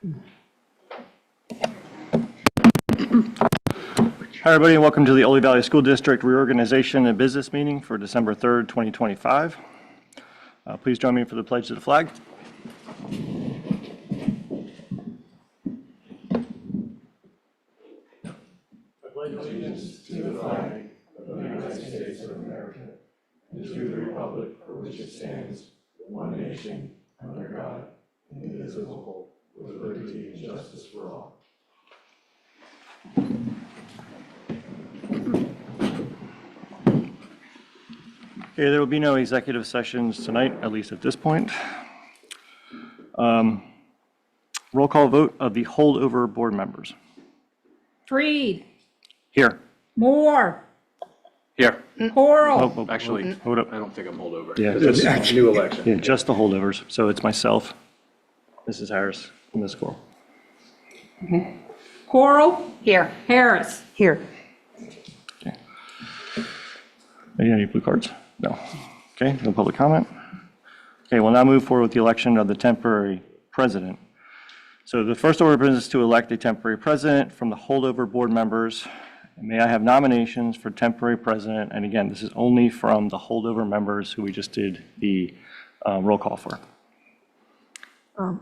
Hi, everybody, and welcome to the Ole Valley School District Reorganization and Business Meeting for December 3rd, 2025. Please join me for the pledge to the flag. I pledge allegiance to the flag of the United States of America and to the republic for which it stands, one nation, under God, indivisible, with liberty and justice for all. Okay, there will be no executive sessions tonight, at least at this point. Roll call vote of the holdover board members. Freed. Here. Moore. Here. Coral. Actually, Hold up. I don't think I'm holdover. Yeah, It's a new election. Yeah, just the holdovers. So it's myself, Mrs. Harris, and Ms. Coral. Coral. Here. Harris. Here. Okay. Any blue cards? No. Okay, no public comment. Okay, we'll now move forward with the election of the temporary president. So the first order of business is to elect a temporary president from the holdover board members. May I have nominations for temporary president? And again, this is only from the holdover members who we just did the roll call for.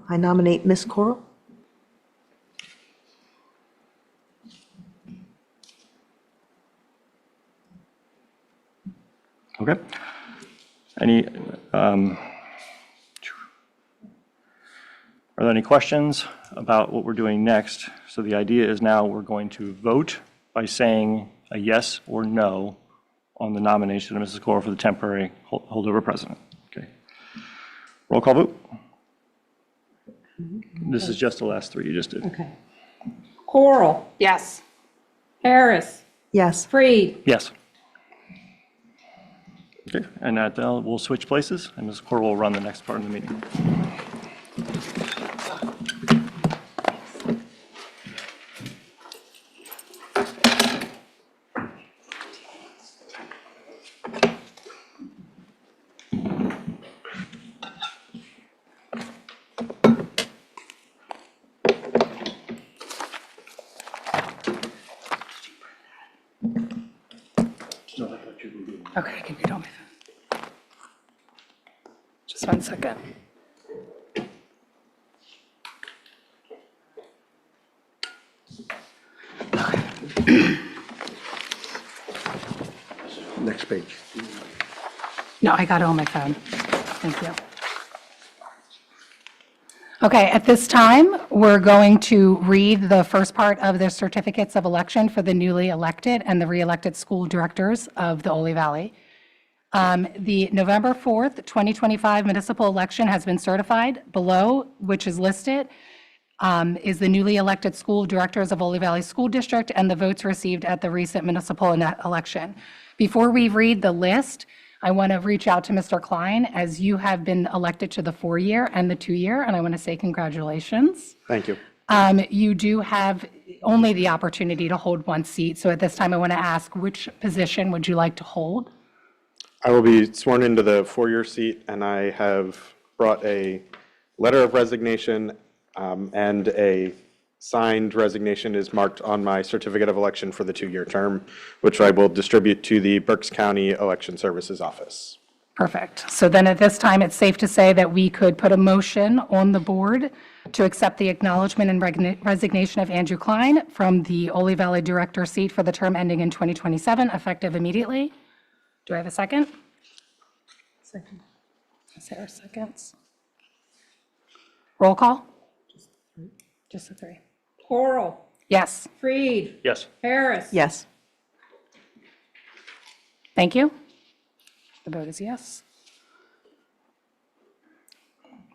I nominate Ms. Coral. Okay. Any, are there any questions about what we're doing next? So the idea is now we're going to vote by saying a yes or no on the nomination of Mrs. Coral for the temporary holdover president. Okay. Roll call vote. This is just the last three you just did. Okay. Coral. Yes. Harris. Yes. Freed. Yes. Okay, and that we'll switch places, and Ms. Coral will run the next part of the meeting. Okay, can you tell me that? Just 1 second. Next page. No, I got it on my phone. Thank you. Okay, at this time, we're going to read the first part of the certificates of election for the newly elected and the re-elected school directors of the Ole Valley. The November 4th, 2025 municipal election has been certified. Below, which is listed, is the newly elected school directors of Ole Valley School District and the votes received at the recent municipal election. Before we read the list, I want to reach out to Mr. Klein, as you have been elected to the 4-year and the 2-year, and I want to say congratulations. Thank you. You do have only the opportunity to hold one seat, so at this time I want to ask, which position would you like to hold? I will be sworn into the 4-year seat, and I have brought a letter of resignation and a signed resignation is marked on my certificate of election for the 2-year term, which I will distribute to the Berks County Election Services Office. Perfect. So then at this time, it's safe to say that we could put a motion on the board to accept the acknowledgement and resignation of Andrew Klein from the Ole Valley Director seat for the term ending in 2027, effective immediately. Do I have a second? Second. Sarah seconds. Roll call? Just the three. Coral. Yes. Freed. Yes. Harris. Yes. Thank you. The vote is yes.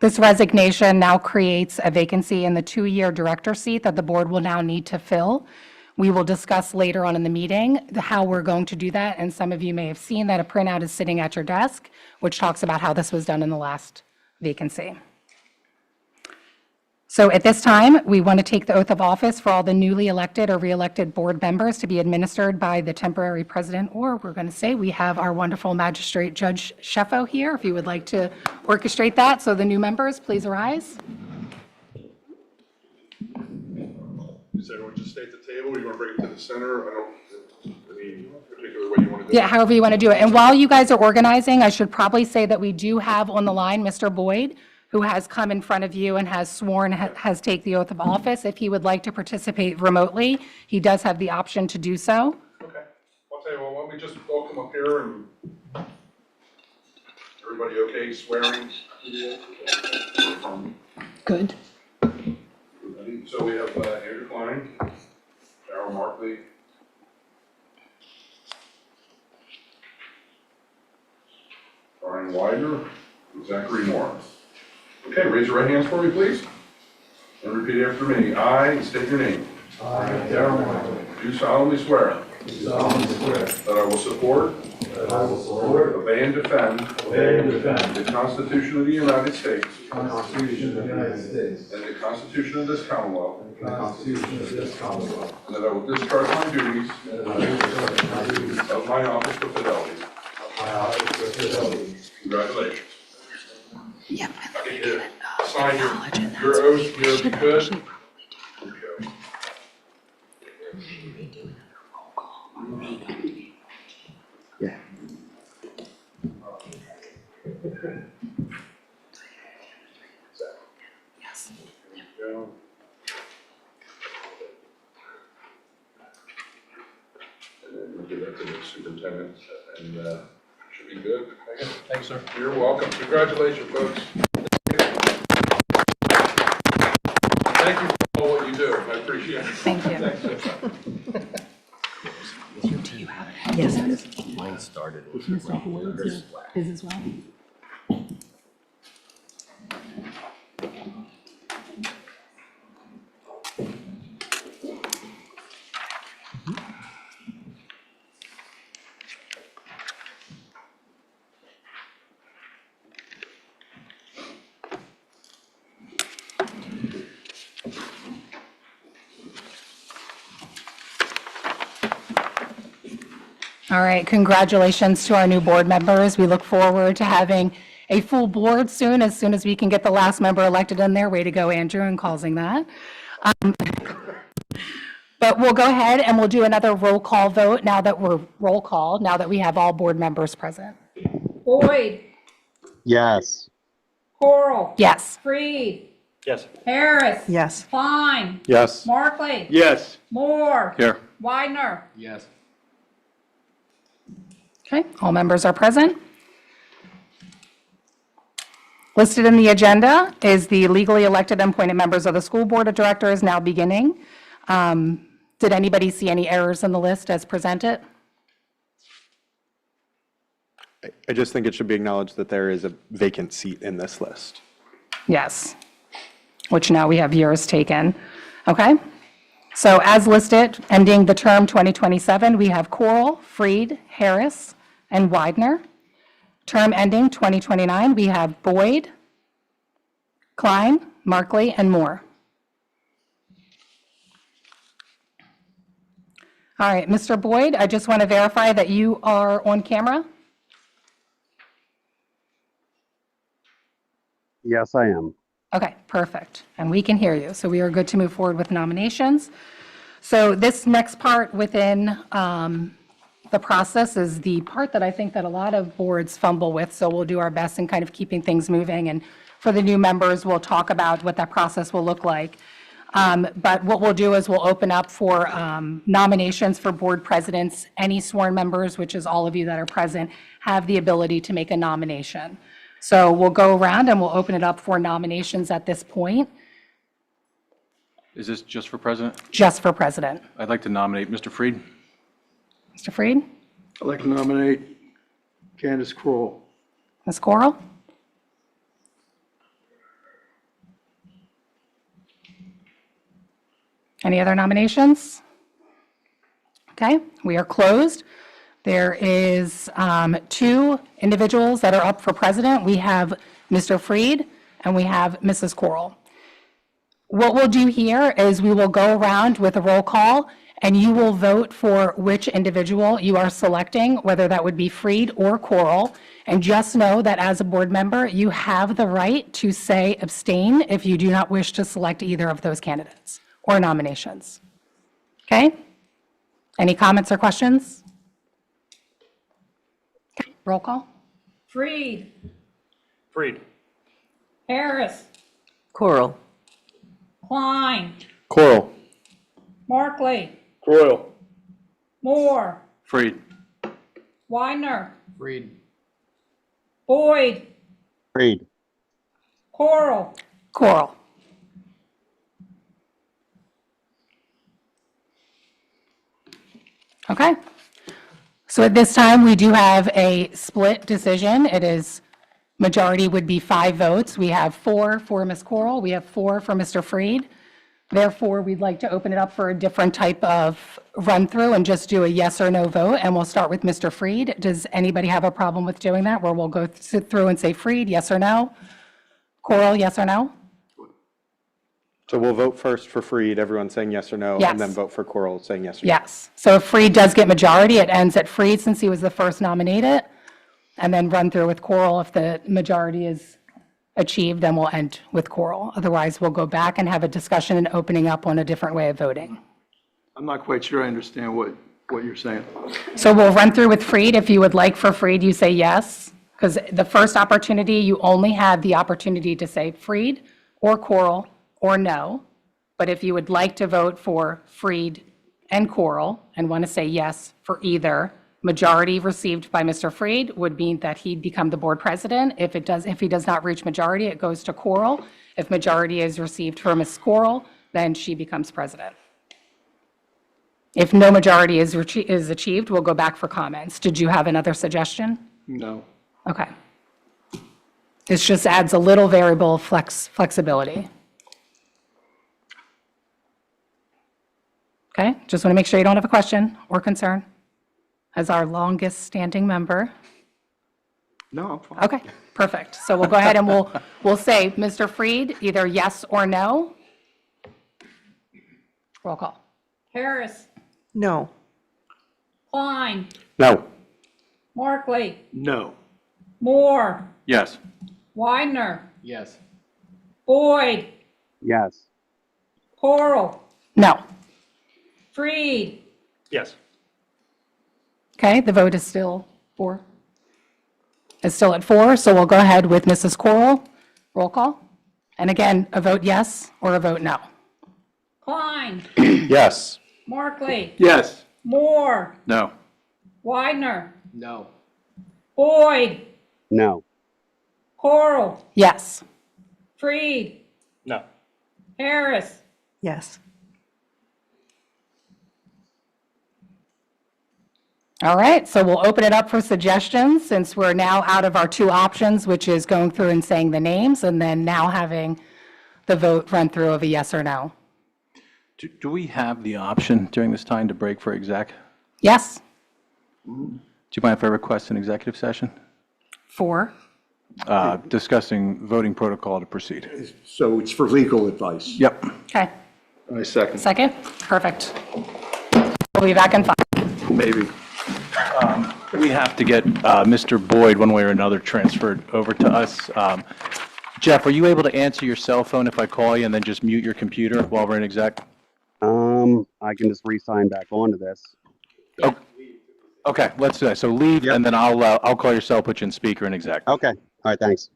This resignation now creates a vacancy in the 2-year director seat that the board will now need to fill. We will discuss later on in the meeting how we're going to do that, and some of you may have seen that a printout is sitting at your desk, which talks about how this was done in the last vacancy. So at this time, we want to take the oath of office for all the newly elected or re-elected board members to be administered by the temporary president, or we're going to say we have our wonderful magistrate Judge Sheffo here, if you would like to orchestrate that. So the new members, please arise. Does everyone just stay at the table, or you want to bring it to the center? I don't, any particular way you want to do it? Yeah, however you want to do it. And while you guys are organizing, I should probably say that we do have on the line Mr. Boyd, who has come in front of you and has sworn, has taken the oath of office. If he would like to participate remotely, he does have the option to do so. Okay. I'll tell you what, why don't we just all come up here and, everybody okay swearing? Good. So we have Andrew Klein, Darryl Markley, Brian Widener, and Zachary Moore. Okay, raise your right hands for me, please. And repeat after me. I, and state your name. I, Darryl Markley, Do solemnly swear do solemnly swear that I will support, that I will support, obey, and defend obey, and defend the Constitution of the United States the Constitution of the United States and the Constitution of this Commonwealth, and the Constitution of this Commonwealth, and that I will discharge my duties and that I will discharge my duties of of my office with fidelity. my office with fidelity. Congratulations. Yeah. I need to sign your oath here if you could. Here we go. Yeah. Here we go. And then we'll give that to the superintendent, and should be good. Thanks, sir. You're welcome. Congratulations, folks. Thank you for all what you do. I appreciate it. Thank you. Yes, it is. His as well. All right, congratulations to our new board members. We look forward to having a full board soon as we can get the last member elected in there. Way to go, Andrew, in causing that. But we'll go ahead and we'll do another roll call vote now that we have all board members present. Boyd, Yes. Coral, Yes. Freed, Yes. Harris. Yes. Klein, Yes. Markley. Yes. Moore. Here. Widener. Yes. Okay, all members are present. Listed in the agenda is the legally elected and appointed members of the school board of directors now beginning. Did anybody see any errors in the list as presented? I just think it should be acknowledged that there is a vacant seat in this list. Yes, which now we have yours taken. Okay, so as listed, ending the term 2027, we have Coral, Freed, Harris, and Widener. Term ending 2029, we have Boyd, Klein, Markley, and Moore. All right, Mr. Boyd, I just want to verify that you are on camera. Yes, I am. Okay, perfect. And we can hear you. So we are good to move forward with nominations. So this next part within the process is the part that I think that a lot of boards fumble with. So we'll do our best in kind of keeping things moving. And for the new members, we'll talk about what that process will look like. But what we'll do is we'll open up for nominations for board presidents. Any sworn members, which is all of you that are present, have the ability to make a nomination. So we'll go around and we'll open it up for nominations at this point, Is this just for president? just for president. I'd like to nominate Mr. Freed. Mr. Freed, I'd like to nominate Candace Kroll. Ms. Coral? Any other nominations? Okay, we are closed. There is two individuals that are up for president. We have Mr. Freed and we have Mrs. Coral. What we'll do here is we will go around with a roll call and you will vote for which individual you are selecting, whether that would be Freed or Coral. And just know that as a board member, you have the right to say abstain if you do not wish to select either of those candidates or nominations. Okay? Any comments or questions? Okay, roll call. Freed. Freed. Harris. Coral. Klein. Coral. Markley. Coyle. Moore. Freed. Widener. Freed. Boyd. Freed. Coral. Coral. Okay. So at this time, we do have a split decision. It is, majority would be 5 votes. We have 4 for Ms. Coral, we have 4 for Mr. Freed. Therefore, we'd like to open it up for a different type of run-through and just do a yes or no vote, and we'll start with Mr. Freed. Does anybody have a problem with doing that, where we'll go sit through and say Freed, yes or no? Coral, yes or no? So we'll vote first for Freed, everyone saying yes or no, Yes. and then vote for Coral saying yes or no. Yes. So if Freed does get majority, it ends at Freed since he was the first nominated, and then run through with Coral. If the majority is achieved, then we'll end with Coral. Otherwise, we'll go back and have a discussion and opening up on a different way of voting. I'm not quite sure I understand what you're saying. So we'll run through with Freed. If you would like for Freed, you say yes, because the first opportunity, you only have the opportunity to say Freed or Coral or no. But if you would like to vote for Freed and Coral and want to say yes for either, majority received by Mr. Freed would mean that he'd become the board president. If he does not reach majority, it goes to Coral. If majority is received for Ms. Coral, then she becomes president. If no majority is achieved, we'll go back for comments. Did you have another suggestion? No. Okay. This just adds a little variable flexibility. Okay, just want to make sure you don't have a question or concern as our longest standing member. No, I'm fine. Okay, perfect. So we'll go ahead and we'll say, Mr. Freed, either yes or no. Roll call. Harris. No. Klein. No. Markley. No. Moore. Yes. Widener. Yes. Boyd. Yes. Coral. No. Freed. Yes. Okay, the vote is still 4. It's still at 4, so we'll go ahead with Mrs. Coral. Roll call. And again, a vote yes or a vote no. Klein. Yes. Markley. Yes. Moore. No. Widener. No. Boyd. No. Coral. Yes. Freed. No. Harris. Yes. All right, so we'll open it up for suggestions since we're now out of our 2 options, which is going through and saying the names and then now having the vote run through of a yes or no. Do we have the option during this time to break for exec? Yes? Do you mind if I request an executive session? 4. Discussing voting protocol to proceed. So it's for legal advice. Yep. Okay, I second. second? Perfect. We'll be back in 5. Maybe. We have to get Mr. Boyd, one way or another, transferred over to us. Jeff, are you able to answer your cell phone if I call you and then just mute your computer while we're in exec? I can just re-sign back onto this. Okay, let's do that. So leave, Yep. and then I'll call your cell, put you in speaker and exec. Okay, all right, thanks.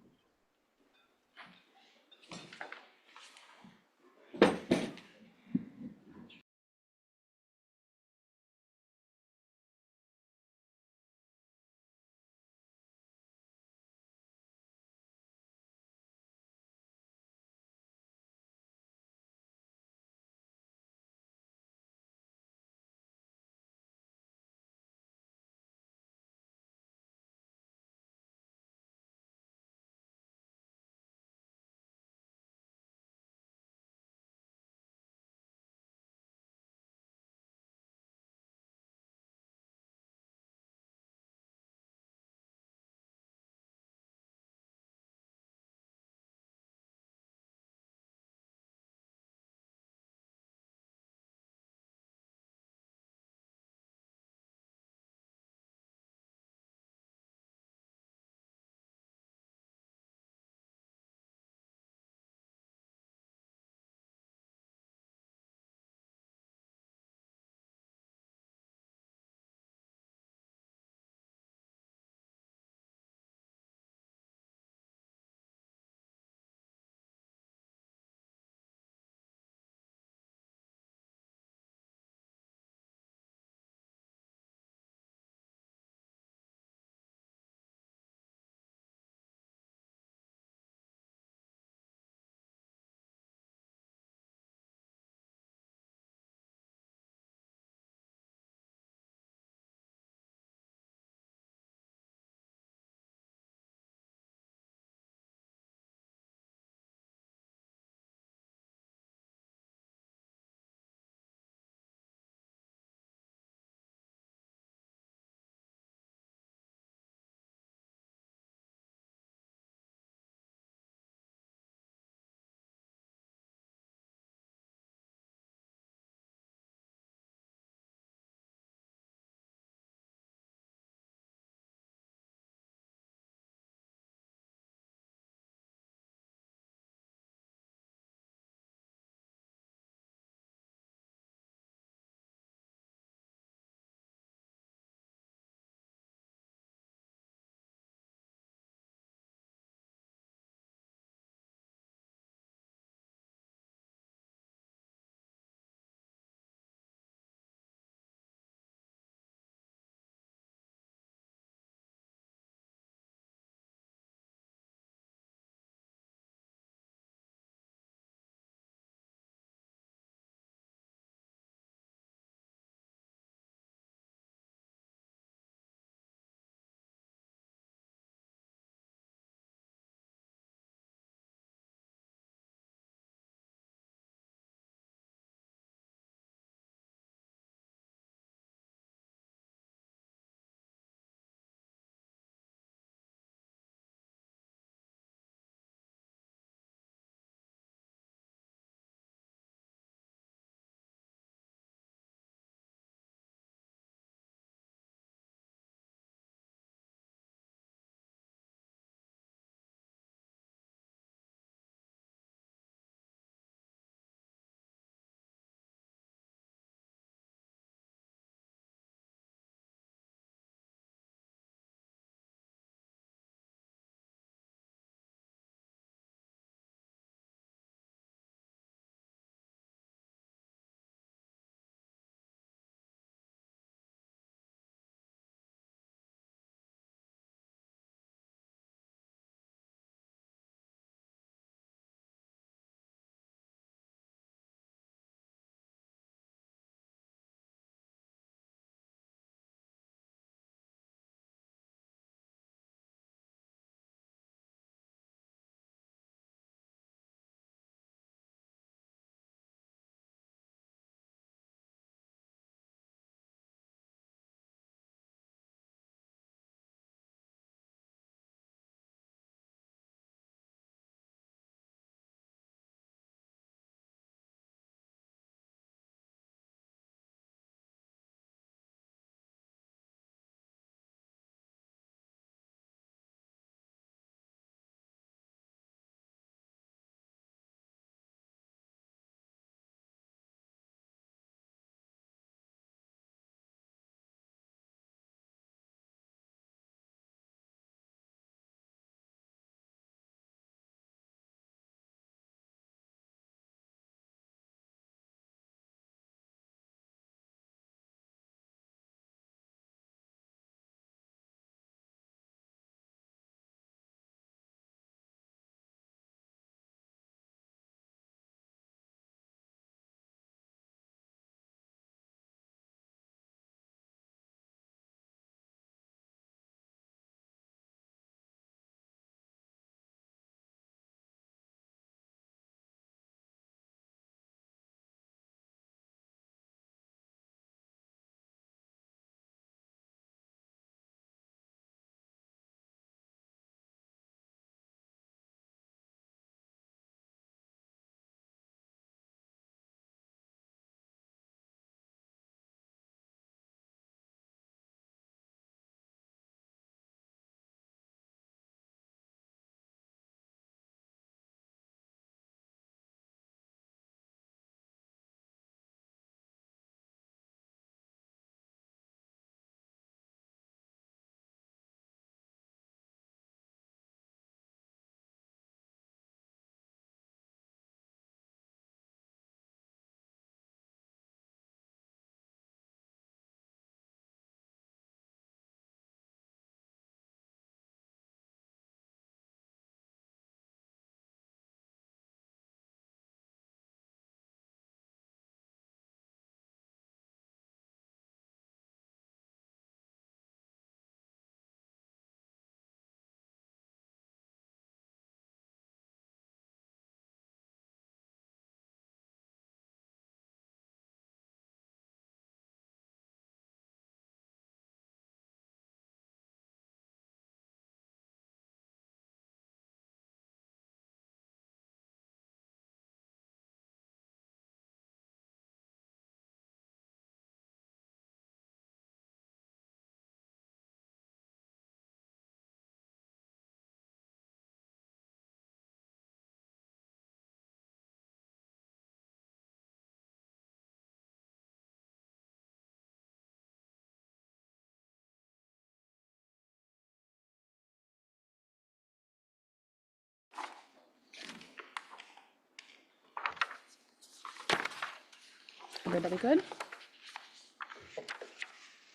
Everybody good?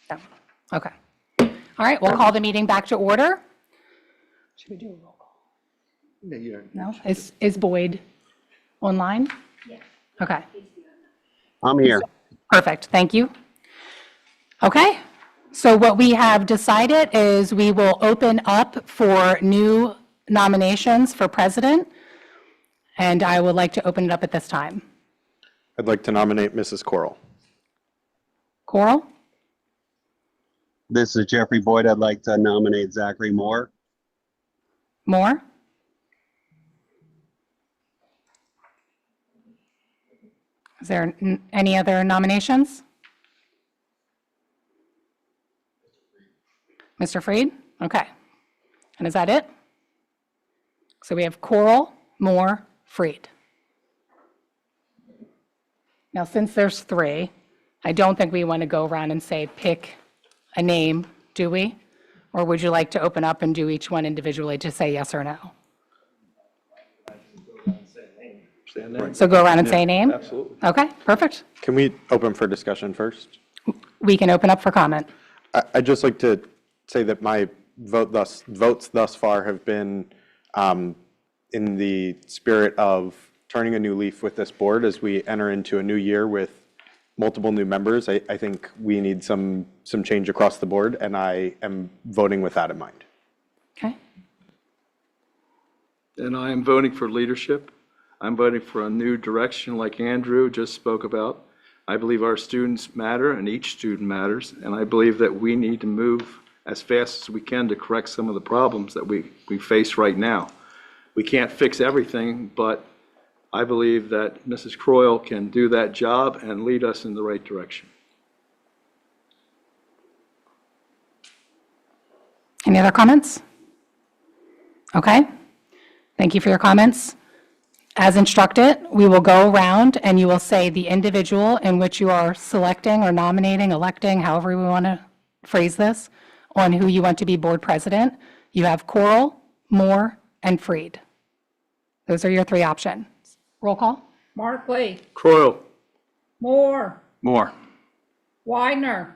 No. Okay. All right, we'll call the meeting back to order. Should we do a roll call? No? Is Boyd online? Yeah. Okay, I'm here. perfect, thank you. Okay, so what we have decided is we will open up for new nominations for president, and I would like to open it up at this time. I'd like to nominate Mrs. Coral. Coral? This is Jeffrey Boyd. I'd like to nominate Zachary Moore. Moore? Is there any other nominations? Mr. Freed? Okay. And is that it? So we have Coral, Moore, Freed. Now, since there's three, I don't think we want to go around and say, pick a name, do we? Or would you like to open up and do each one individually to say yes or no? So go around and say a name? Absolutely. Okay, perfect. Can we open for discussion first? We can open up for comment. I'd just like to say that my votes thus far have been in the spirit of turning a new leaf with this board as we enter into a new year with multiple new members. I think we need some change across the board, and I am voting with that in mind. Okay, And I am voting for leadership. I'm voting for a new direction like Andrew just spoke about. I believe our students matter and each student matters, and I believe that we need to move as fast as we can to correct some of the problems that we face right now. We can't fix everything, but I believe that Mrs. Croyle can do that job and lead us in the right direction. any other comments? Okay, thank you for your comments. As instructed, we will go around and you will say the individual in which you are selecting or nominating, electing, however we want to phrase this, on who you want to be board president. You have Coral, Moore, and Freed. Those are your three options. Roll call? Markley, Croyle. Moore, Moore. Widener,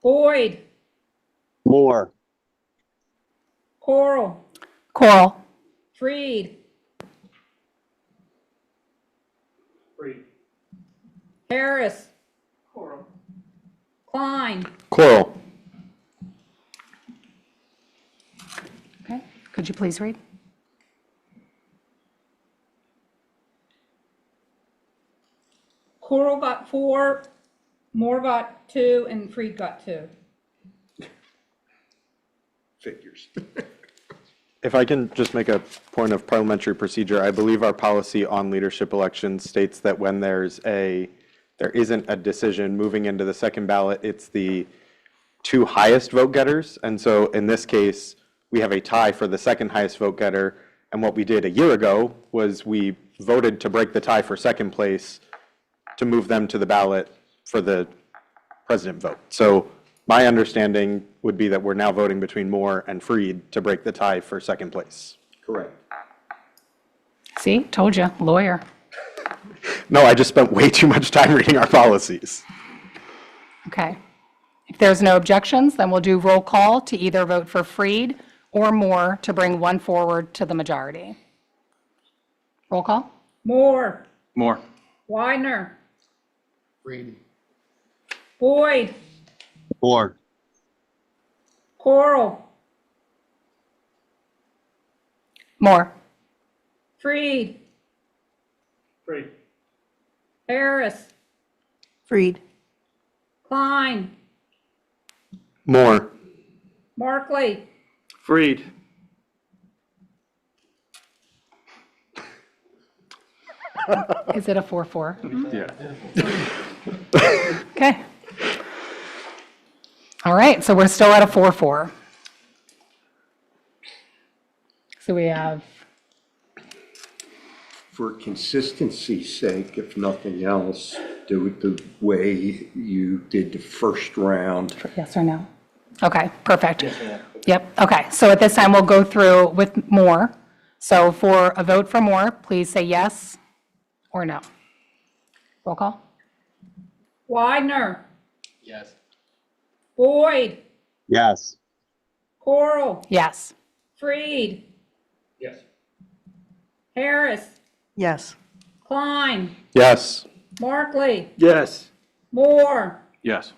Boyd, Moore. Coral, Coral. Freed, Harris, Klein, Coral. Okay, could you please read? Coral got 4, Moore got 2, and Freed got 2. Figures. If I can just make a point of parliamentary procedure, I believe our policy on leadership elections states that when there isn't a decision moving into the second ballot, it's the two highest vote getters. And so in this case, we have a tie for the second highest vote getter. And what we did a year ago was we voted to break the tie for second place to move them to the ballot for the president vote. So my understanding would be that we're now voting between Moore and Freed to break the tie for second place. Correct. See, told you, lawyer. No, I just spent way too much time reading our policies. Okay. If there's no objections, then we'll do roll call to either vote for Freed or Moore to bring one forward to the majority. Roll call? Moore, Moore. Widener, Freed. Boyd, Moore. Coral, Moore. Freed. Harris, Freed. Klein, Moore. Markley, Freed. Is it a 4-4? Yeah. Okay. All right, so we're still at a 4-4. So we have, For consistency's sake, if nothing else, do it the way you did the first round. yes or no? Okay, perfect. Yep, okay. So at this time, we'll go through with Moore. So for a vote for Moore, please say yes or no. Roll call? Widener, Yes. Boyd, Yes. Coral, Yes. Freed, Yes. Harris, Yes. Klein, Yes. Markley, Yes. Moore. Yes.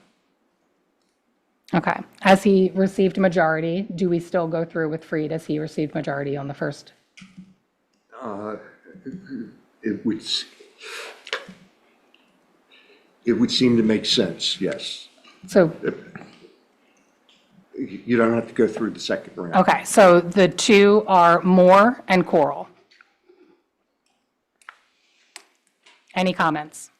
Okay. As he received majority, do we still go through with Freed as he received majority on the first? It would, it would seem to make sense, yes. So, You don't have to go through the second round. okay, so the two are Moore and Coral. Any comments?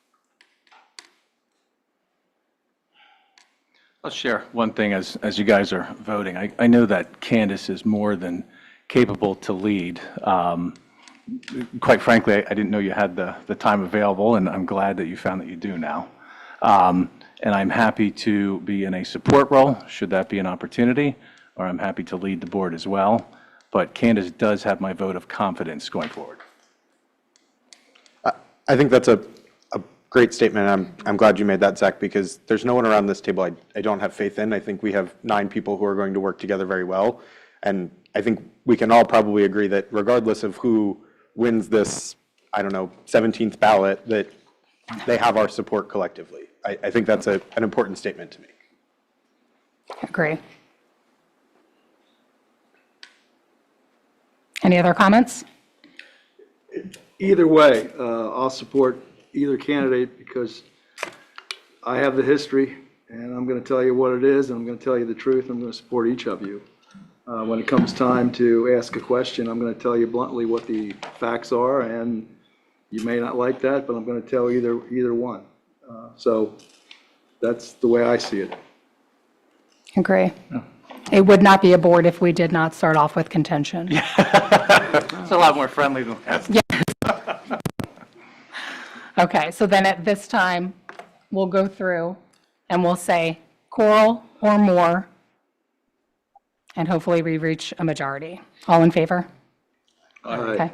I'll share one thing as you guys are voting. I know that Candace is more than capable to lead. Quite frankly, I didn't know you had the time available, and I'm glad that you found that you do now. And I'm happy to be in a support role, should that be an opportunity, or I'm happy to lead the board as well. But Candace does have my vote of confidence going forward. I think that's a great statement. I'm glad you made that, Zach, because there's no one around this table I don't have faith in. I think we have 9 people who are going to work together very well. And I think we can all probably agree that regardless of who wins this, I don't know, 17th ballot, that they have our support collectively. I think that's an important statement to make. Agree. Any other comments? Either way, I'll support either candidate because I have the history and I'm going to tell you what it is and I'm going to tell you the truth. I'm going to support each of you. When it comes time to ask a question, I'm going to tell you bluntly what the facts are, and you may not like that, but I'm going to tell either one. So that's the way I see it. Agree. It would not be a board if we did not start off with contention. It's a lot more friendly than that. Okay, so then at this time, we'll go through and we'll say Coral or Moore, and hopefully we reach a majority. All in favor? Okay.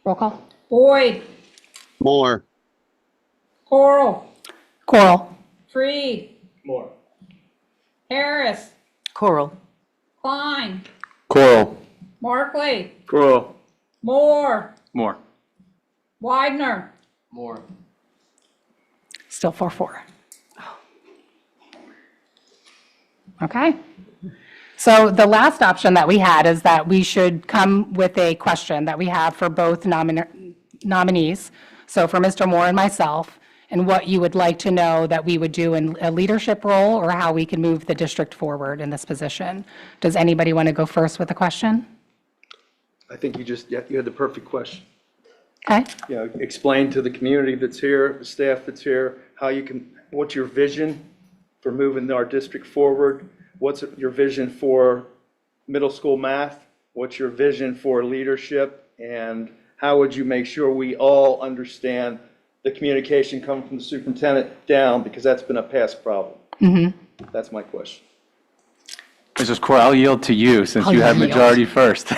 Roll call? Boyd, More. Coral, Coral? Freed, More. Harris, Coral. Klein, Coral. Markley, Cool. Moore, More. Widener. More. Still 4-4. Okay. So the last option that we had is that we should come with a question that we have for both nominees. So for Mr. Moore and myself, and what you would like to know that we would do in a leadership role or how we can move the district forward in this position. Does anybody want to go first with a question? I think you had the perfect question. Okay. You know, explain to the community that's here, the staff that's here, what's your vision for moving our district forward? What's your vision for middle school math? What's your vision for leadership? And how would you make sure we all understand the communication coming from the superintendent down, because that's been a past problem? That's my question. Mrs. Core, I'll yield to you since I'll you had yield. majority first.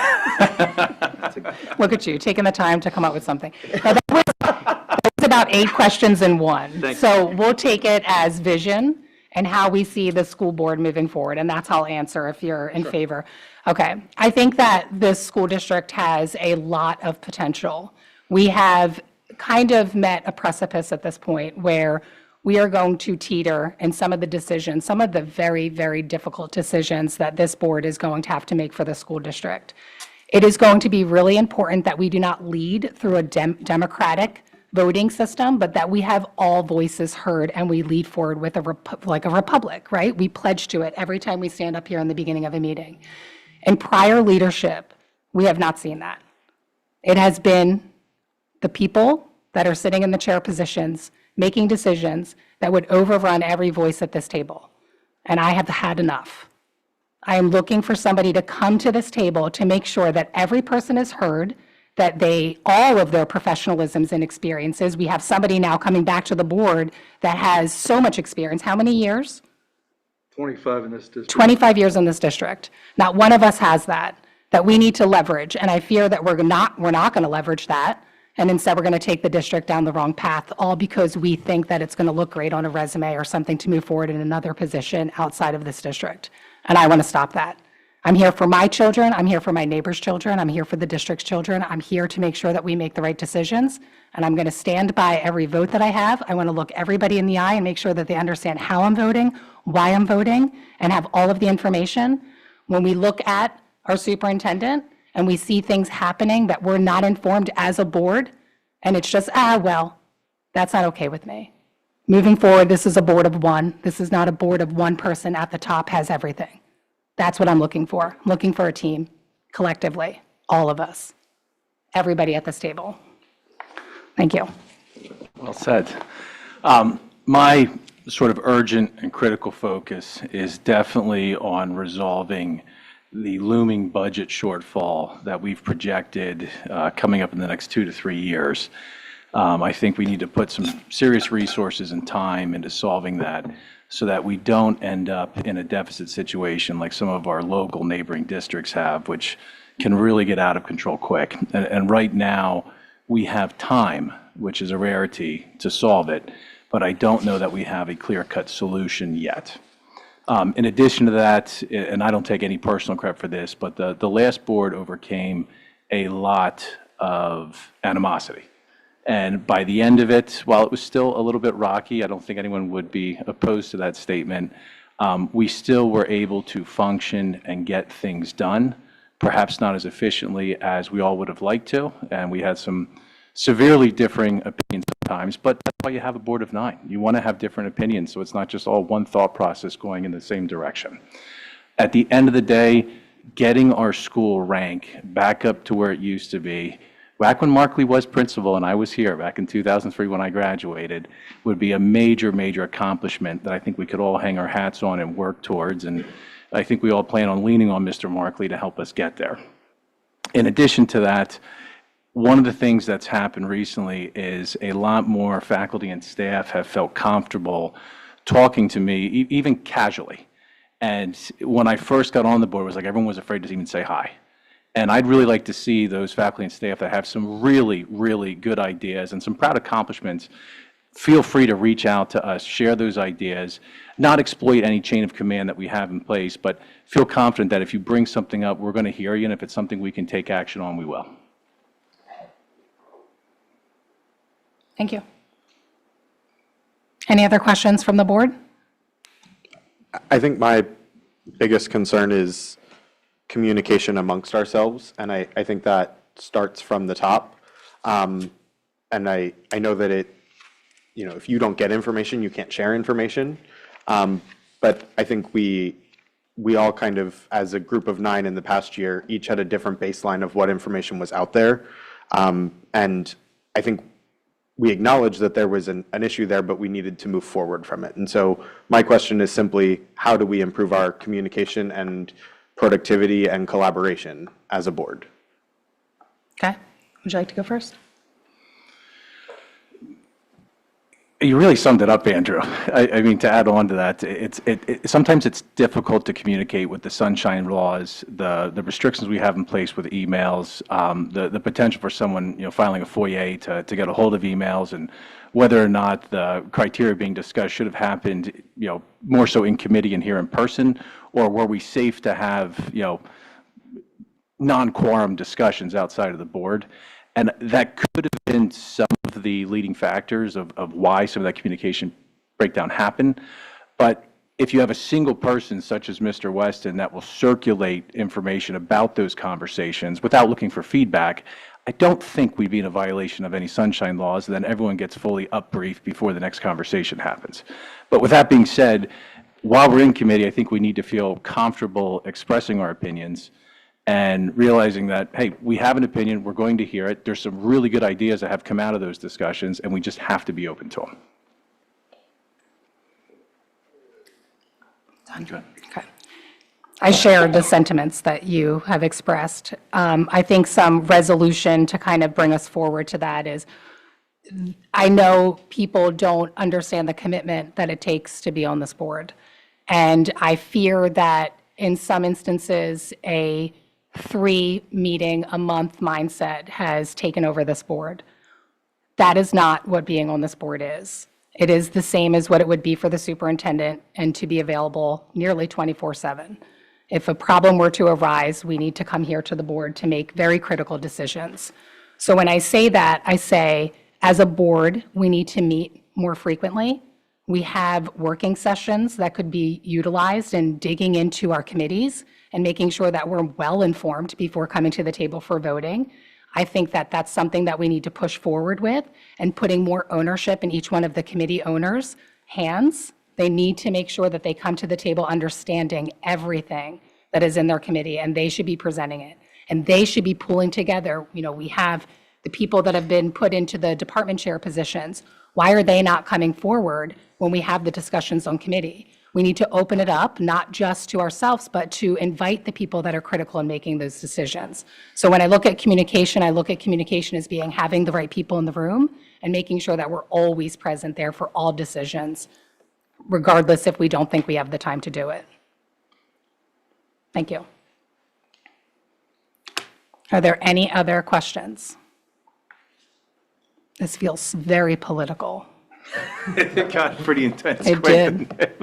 Look at you, taking the time to come up with something. Now, that was about 8 questions in one. Thank you. So we'll take it as vision and how we see the school board moving forward, and that's how I'll answer if you're in favor. Okay, I think that this school district has a lot of potential. We have kind of met a precipice at this point where we are going to teeter in some of the decisions, some of the very, very difficult decisions that this board is going to have to make for the school district. It is going to be really important that we do not lead through a democratic voting system, but that we have all voices heard and we lead forward with like a republic, right? We pledge to it every time we stand up here in the beginning of a meeting. In prior leadership, we have not seen that. It has been the people that are sitting in the chair positions making decisions that would overrun every voice at this table. And I have had enough. I am looking for somebody to come to this table to make sure that every person is heard, that all of their professionalisms and experiences, we have somebody now coming back to the board that has so much experience. How many years? 25 in this district. 25 years in this district. Not one of us has that we need to leverage. And I fear that we're not going to leverage that And instead, we're going to take the district down the wrong path, all because we think that it's going to look great on a resume or something to move forward in another position outside of this district. And I want to stop that. I'm here for my children. I'm here for my neighbors' children. I'm here for the district's children. I'm here to make sure that we make the right decisions. And I'm going to stand by every vote that I have. I want to look everybody in the eye and make sure that they understand how I'm voting, why I'm voting, and have all of the information. When we look at our superintendent and we see things happening that we're not informed as a board, and it's just, well, that's not okay with me. Moving forward, this is a board of one. This is not a board of one person at the top has everything. That's what I'm looking for. I'm looking for a team, collectively, all of us, everybody at this table. Thank you. Well said. My sort of urgent and critical focus is definitely on resolving the looming budget shortfall that we've projected coming up in the next 2 to 3 years. I think we need to put some serious resources and time into solving that so that we don't end up in a deficit situation like some of our local neighboring districts have, which can really get out of control quick. And right now, we have time, which is a rarity, to solve it, but I don't know that we have a clear-cut solution yet. In addition to that, and I don't take any personal credit for this, but the last board overcame a lot of animosity. And by the end of it, while it was still a little bit rocky, I don't think anyone would be opposed to that statement, we still were able to function and get things done, perhaps not as efficiently as we all would have liked to, and we had some severely differing opinions sometimes, but that's why you have a board of 9. You want to have different opinions, so it's not just all one thought process going in the same direction. At the end of the day, getting our school rank back up to where it used to be, back when Mark Lee was principal and I was here back in 2003 when I graduated, would be a major, major accomplishment that I think we could all hang our hats on and work towards, and I think we all plan on leaning on Mr. Mark Lee to help us get there. In addition to that, one of the things that's happened recently is a lot more faculty and staff have felt comfortable talking to me, even casually. And when I first got on the board, it was like everyone was afraid to even say hi. And I'd really like to see those faculty and staff that have some really, really good ideas and some proud accomplishments, feel free to reach out to us, share those ideas, not exploit any chain of command that we have in place, but feel confident that if you bring something up, we're going to hear you, and if it's something we can take action on, we will. Thank you. Any other questions from the board? I think my biggest concern is communication amongst ourselves, and I think that starts from the top. And I know that if you don't get information, you can't share information. But I think we all kind of, as a group of 9 in the past year, each had a different baseline of what information was out there. And I think we acknowledged that there was an issue there, but we needed to move forward from it. And so my question is simply, how do we improve our communication and productivity and collaboration as a board? Okay. Would you like to go first? You really summed it up, Andrew. I mean, to add on to that, sometimes it's difficult to communicate with the sunshine laws, the restrictions we have in place with emails, the potential for someone, filing a FOIA to get a hold of emails, and whether or not the criteria being discussed should have happened, more so in committee and here in person, or were we safe to have, non-quorum discussions outside of the board? And that could have been some of the leading factors of why some of that communication breakdown happened. But if you have a single person such as Mr. Weston that will circulate information about those conversations without looking for feedback, I don't think we'd be in a violation of any sunshine laws, and then everyone gets fully up-briefed before the next conversation happens. But with that being said, while we're in committee, I think we need to feel comfortable expressing our opinions and realizing that, hey, we have an opinion, we're going to hear it. There's some really good ideas that have come out of those discussions, and we just have to be open to them. Done. Okay. I share the sentiments that you have expressed. I think some resolution to kind of bring us forward to that is, I know people don't understand the commitment that it takes to be on this board. And I fear that in some instances, a 3-meeting-a-month mindset has taken over this board, That is not what being on this board is. It is the same as what it would be for the superintendent and to be available nearly 24/7. If a problem were to arise, we need to come here to the board to make very critical decisions. So when I say that, I say, as a board, we need to meet more frequently. We have working sessions that could be utilized in digging into our committees and making sure that we're well-informed before coming to the table for voting. I think that that's something that we need to push forward with, and putting more ownership in each one of the committee owners' hands. They need to make sure that they come to the table understanding everything that is in their committee, and they should be presenting it. And they should be pulling together, we have the people that have been put into the department chair positions. Why are they not coming forward when we have the discussions on committee? We need to open it up, not just to ourselves, but to invite the people that are critical in making those decisions. So when I look at communication, I look at communication as being having the right people in the room and making sure that we're always present there for all decisions, regardless if we don't think we have the time to do it. Thank you. Are there any other questions? This feels very political. It got pretty intense. It quick, did. didn't it?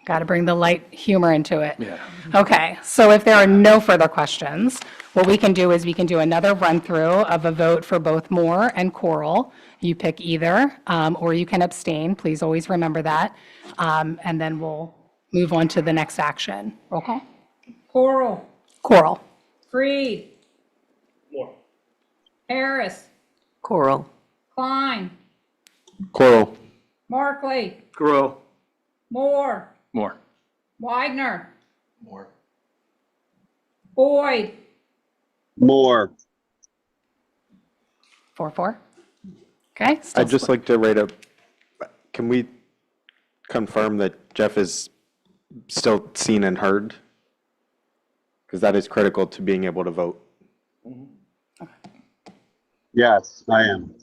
Got to bring the light humor into it. Yeah. Okay, so if there are no further questions, what we can do is we can do another run-through of a vote for both Moore and Coral. You pick either, or you can abstain. Please always remember that. And then we'll move on to the next action. Roll call. Coral, Coral. Freed. Harris, Coral. Klein, Coral. Markley, Grow. Moore, More. Widener, More. Boyd, More. 4-4. Okay. still I'd just split. like to rate a, can we confirm that Jeff is still seen and heard? Because that is critical to being able to vote. Yes, I am.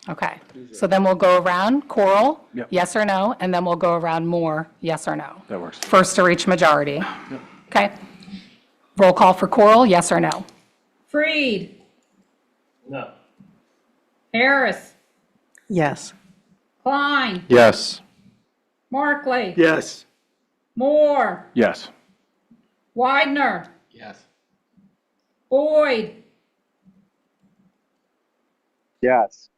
Okay, so then we'll go around Coral, Yep. yes or no, and then we'll go around Moore, yes or no. That works. First to reach majority. Okay. Roll call for Coral, yes or no? Freed. No. Harris, Yes. Klein, Yes. Markley, Yes. Moore, Yes. Widener, Yes. Boyd, Yes.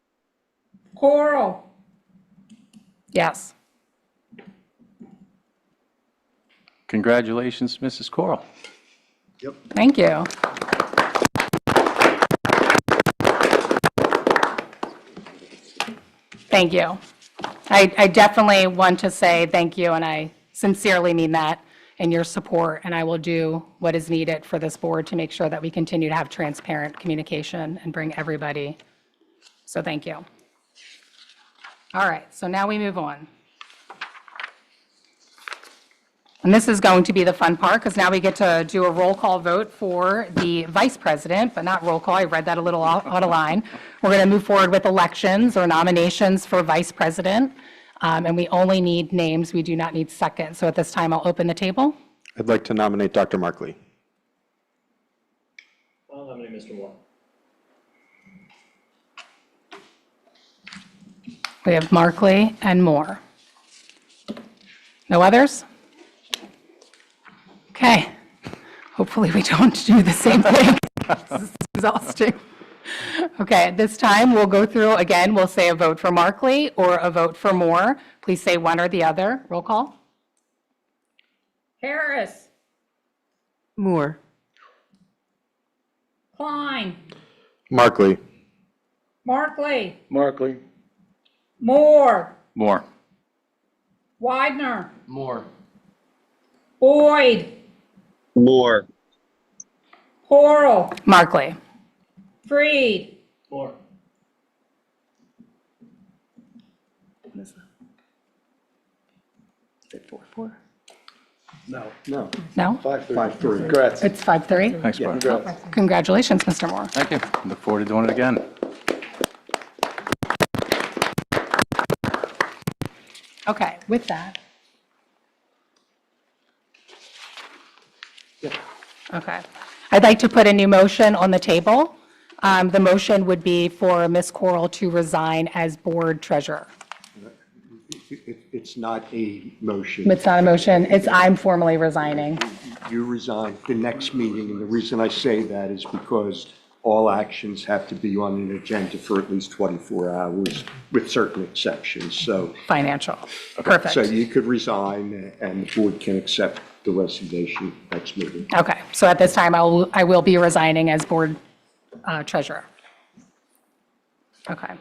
Coral. Yes. Congratulations, Mrs. Coral. Thank you. Thank you. I definitely want to say thank you, and I sincerely mean that, in your support, and I will do what is needed for this board to make sure that we continue to have transparent communication and bring everybody. So thank you. All right, so now we move on. And this is going to be the fun part, because now we get to do a roll call vote for the vice president, but not roll call, I read that a little out of line. We're going to move forward with elections or nominations for vice president, and we only need names, we do not need seconds. So at this time, I'll open the table. I'd like to nominate Dr. Markley. I'll nominate Mr. Moore. We have Markley and Moore. No others? Okay. Hopefully, we don't do the same thing. This is exhausting. Okay, at this time, we'll go through, again, we'll say a vote for Markley or a vote for Moore. Please say one or the other. Roll call. Harris, Moore. Klein, Markley. Markley, Markley. Moore, More. Widener, More. Boyd, More. Coral, Markley. Freed. Moore. No. No. No? 5-3. Congrats. It's 5-3? Thanks, Bart. Congratulations, Mr. Moore. Thank you. Look forward to doing it again. Okay, with that. Okay. I'd like to put a new motion on the table. The motion would be for Ms. Coral to resign as board treasurer. It's not a motion. It's not a motion, it's I'm formally resigning. You resign the next meeting, and the reason I say that is because all actions have to be on an agenda for at least 24 hours, with certain exceptions, so. Financial. So Perfect. you could resign, and the board can accept the resignation next meeting. Okay, so at this time, I will be resigning as board treasurer. Okay.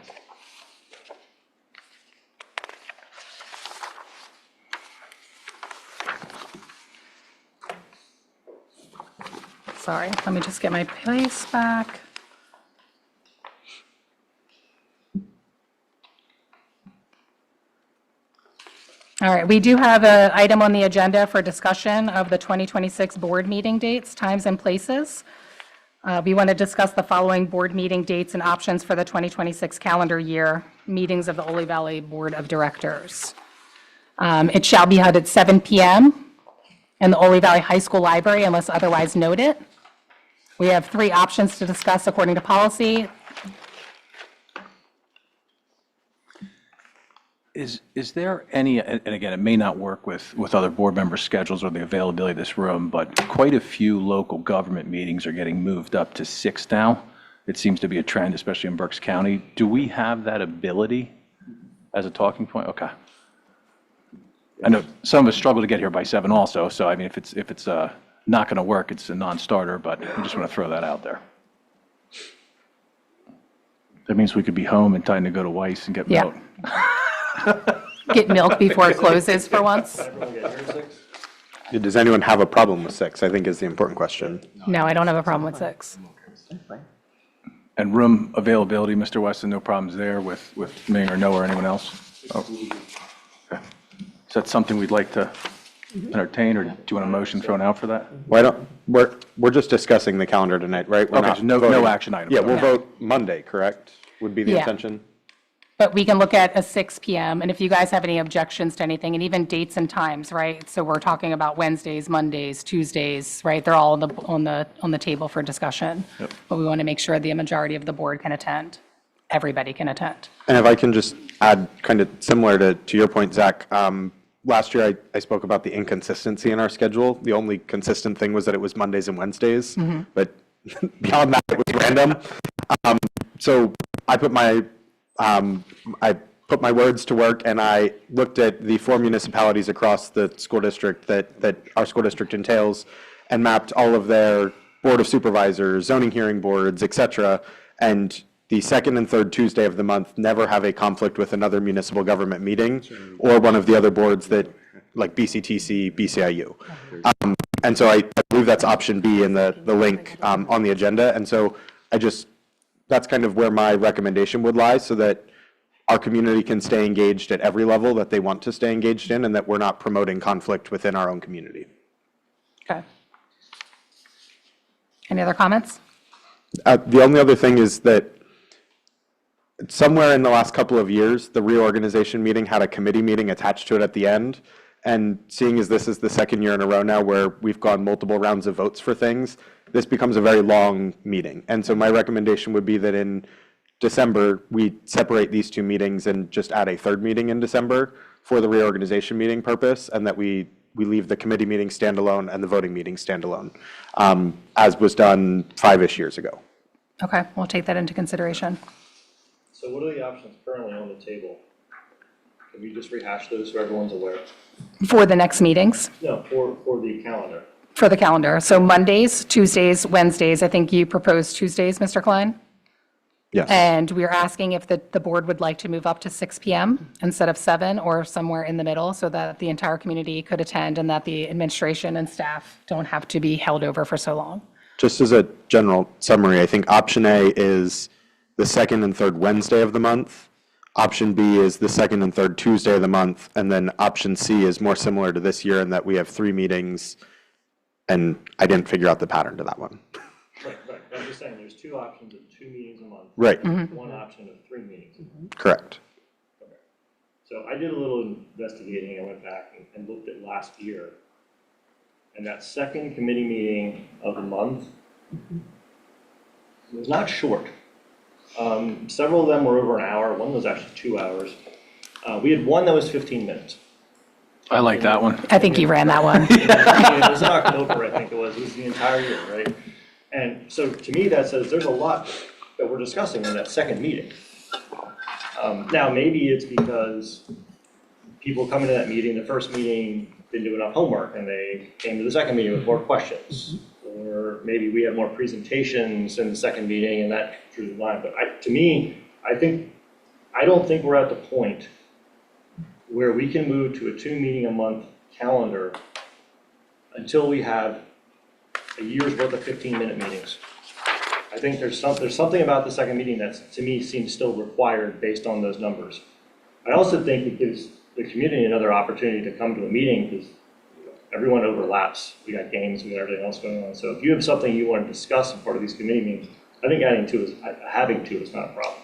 Sorry, let me just get my place back. All right, we do have an item on the agenda for discussion of the 2026 board meeting dates, times, and places. We want to discuss the following board meeting dates and options for the 2026 calendar year meetings of the Ole Valley Board of Directors. It shall be held at 7 p.m. in the Ole Valley High School Library unless otherwise noted. We have 3 options to discuss according to policy. Is there any, and again, it may not work with other board member schedules or the availability of this room, but quite a few local government meetings are getting moved up to 6 now. It seems to be a trend, especially in Berks County. Do we have that ability as a talking point? Okay. I know some of us struggle to get here by 7 also, so I mean, if it's not going to work, it's a non-starter, but I just want to throw that out there. That means we could be home in time to go to Weiss and get Yeah. milk. Get milk before it closes for once. Does anyone have a problem with 6, I think is the important question. No, I don't have a problem with 6. And room availability, Mr. Weston, no problems there with me or Noah or anyone else? Oh, okay. Is that something we'd like to entertain, or do you want a motion thrown out for that? Why don't, we're just discussing the calendar tonight, right? We're Okay, not so no voting. action items. Yeah, we'll Okay. vote Monday, correct? Would be the Yeah. intention? But we can look at a 6 PM, and if you guys have any objections to anything, and even dates and times, right? So we're talking about Wednesdays, Mondays, Tuesdays, right? They're all on the table for discussion. But we want to make sure the majority of the board can attend. Everybody can attend. And if I can just add, kind of similar to your point, Zach, last year I spoke about the inconsistency in our schedule. The only consistent thing was that it was Mondays and Wednesdays, but beyond that, it was random. So I put my words to work, and I looked at the 4 municipalities across the school district that our school district entails, and mapped all of their board of supervisors, zoning hearing boards, et cetera, and the second and third Tuesday of the month never have a conflict with another municipal government meeting or one of the other boards that, like BCTC, BCIU. And so I believe that's option B in the link on the agenda. And so that's kind of where my recommendation would lie, so that our community can stay engaged at every level that they want to stay engaged in, and that we're not promoting conflict within our own community. Okay. Any other comments? The only other thing is that somewhere in the last couple of years, the reorganization meeting had a committee meeting attached to it at the end. And seeing as this is the second year in a row now where we've gone multiple rounds of votes for things, this becomes a very long meeting. And so my recommendation would be that in December, we separate these 2 meetings and just add a 3rd meeting in December for the reorganization meeting purpose, and that we leave the committee meeting standalone and the voting meeting standalone, as was done 5-ish years ago. Okay, we'll take that into consideration. So what are the options currently on the table? Can we just rehash those so everyone's aware? For the next meetings, No, for the calendar. for the calendar. So Mondays, Tuesdays, Wednesdays, I think you proposed Tuesdays, Mr. Klein? Yes. And we're asking if the board would like to move up to 6 PM instead of 7, or somewhere in the middle, so that the entire community could attend and that the administration and staff don't have to be held over for so long. Just as a general summary, I think option A is the 2nd and 3rd Wednesday of the month. Option B is the 2nd and 3rd Tuesday of the month. And then option C is more similar to this year in that we have 3 meetings, and I didn't figure out the pattern to that one. Right. I'm just saying, there's 2 options of 2 meetings a month. Right, One option of 3 meetings a month. correct. Okay. So I did a little investigating. I went back and looked at last year. And that second committee meeting of the month was not short. Several of them were over an hour. One was actually 2 hours. We had one that was 15 minutes. I like that one. I think you ran that one. It was in October, I think it was the entire year, right? And so to me, that says there's a lot that we're discussing in that second meeting. Now, maybe it's because people come into that meeting, the first meeting didn't do enough homework, and they came to the second meeting with more questions. Or maybe we had more presentations in the second meeting, and that drew the line. But to me, I don't think we're at the point where we can move to a 2-meeting-a-month calendar until we have a year's worth of 15-minute meetings. I think there's something about the second meeting that, to me, seems still required based on those numbers. I also think it gives the community another opportunity to come to a meeting because everyone overlaps. We got games, we got everything else going on. So if you have something you want to discuss in part of these committee meetings, I think having two is not a problem.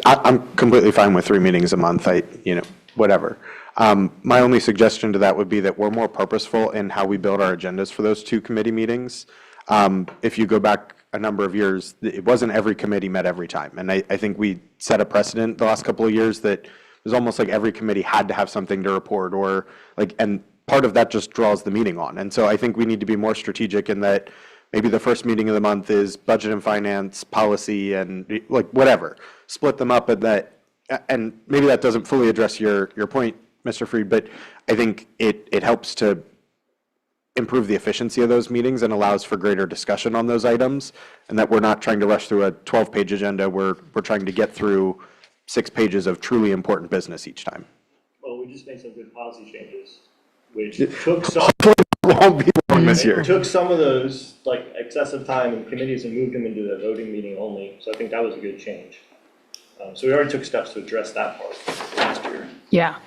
I'm completely fine with 3 meetings a month, whatever. My only suggestion to that would be that we're more purposeful in how we build our agendas for those 2 committee meetings. If you go back a number of years, it wasn't every committee met every time. And I think we set a precedent the last couple of years that it was almost like every committee had to have something to report and part of that just draws the meeting on. And so I think we need to be more strategic in that maybe the first meeting of the month is budget and finance, policy, and whatever. Split them up and maybe that doesn't fully address your point, Mr. Freed, but I think it helps to improve the efficiency of those meetings and allows for greater discussion on those items, and that we're not trying to rush through a 12-page agenda. We're trying to get through 6 pages of truly important business each time. Well, we just made some good policy changes, which took some. Won't be long this year. Took some of those, like excessive time in committees and moved them into the voting meeting only. So I think that was a good change. So we already took steps to address that part last year. Yeah.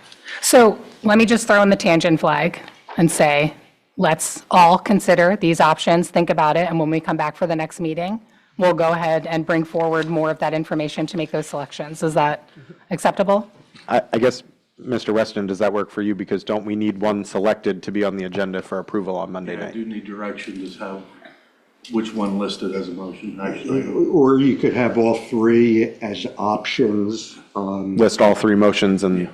So let me just throw in the tangent flag and say, let's all consider these options, think about it, and when we come back for the next meeting, we'll go ahead and bring forward more of that information to make those selections. Is that acceptable? I guess, Mr. Weston, does that work for you? Because don't we need one selected to be on the agenda for approval on Monday I night? do need direction as how, which one listed as a motion, actually. Or you could have all 3 as options. List all 3 motions and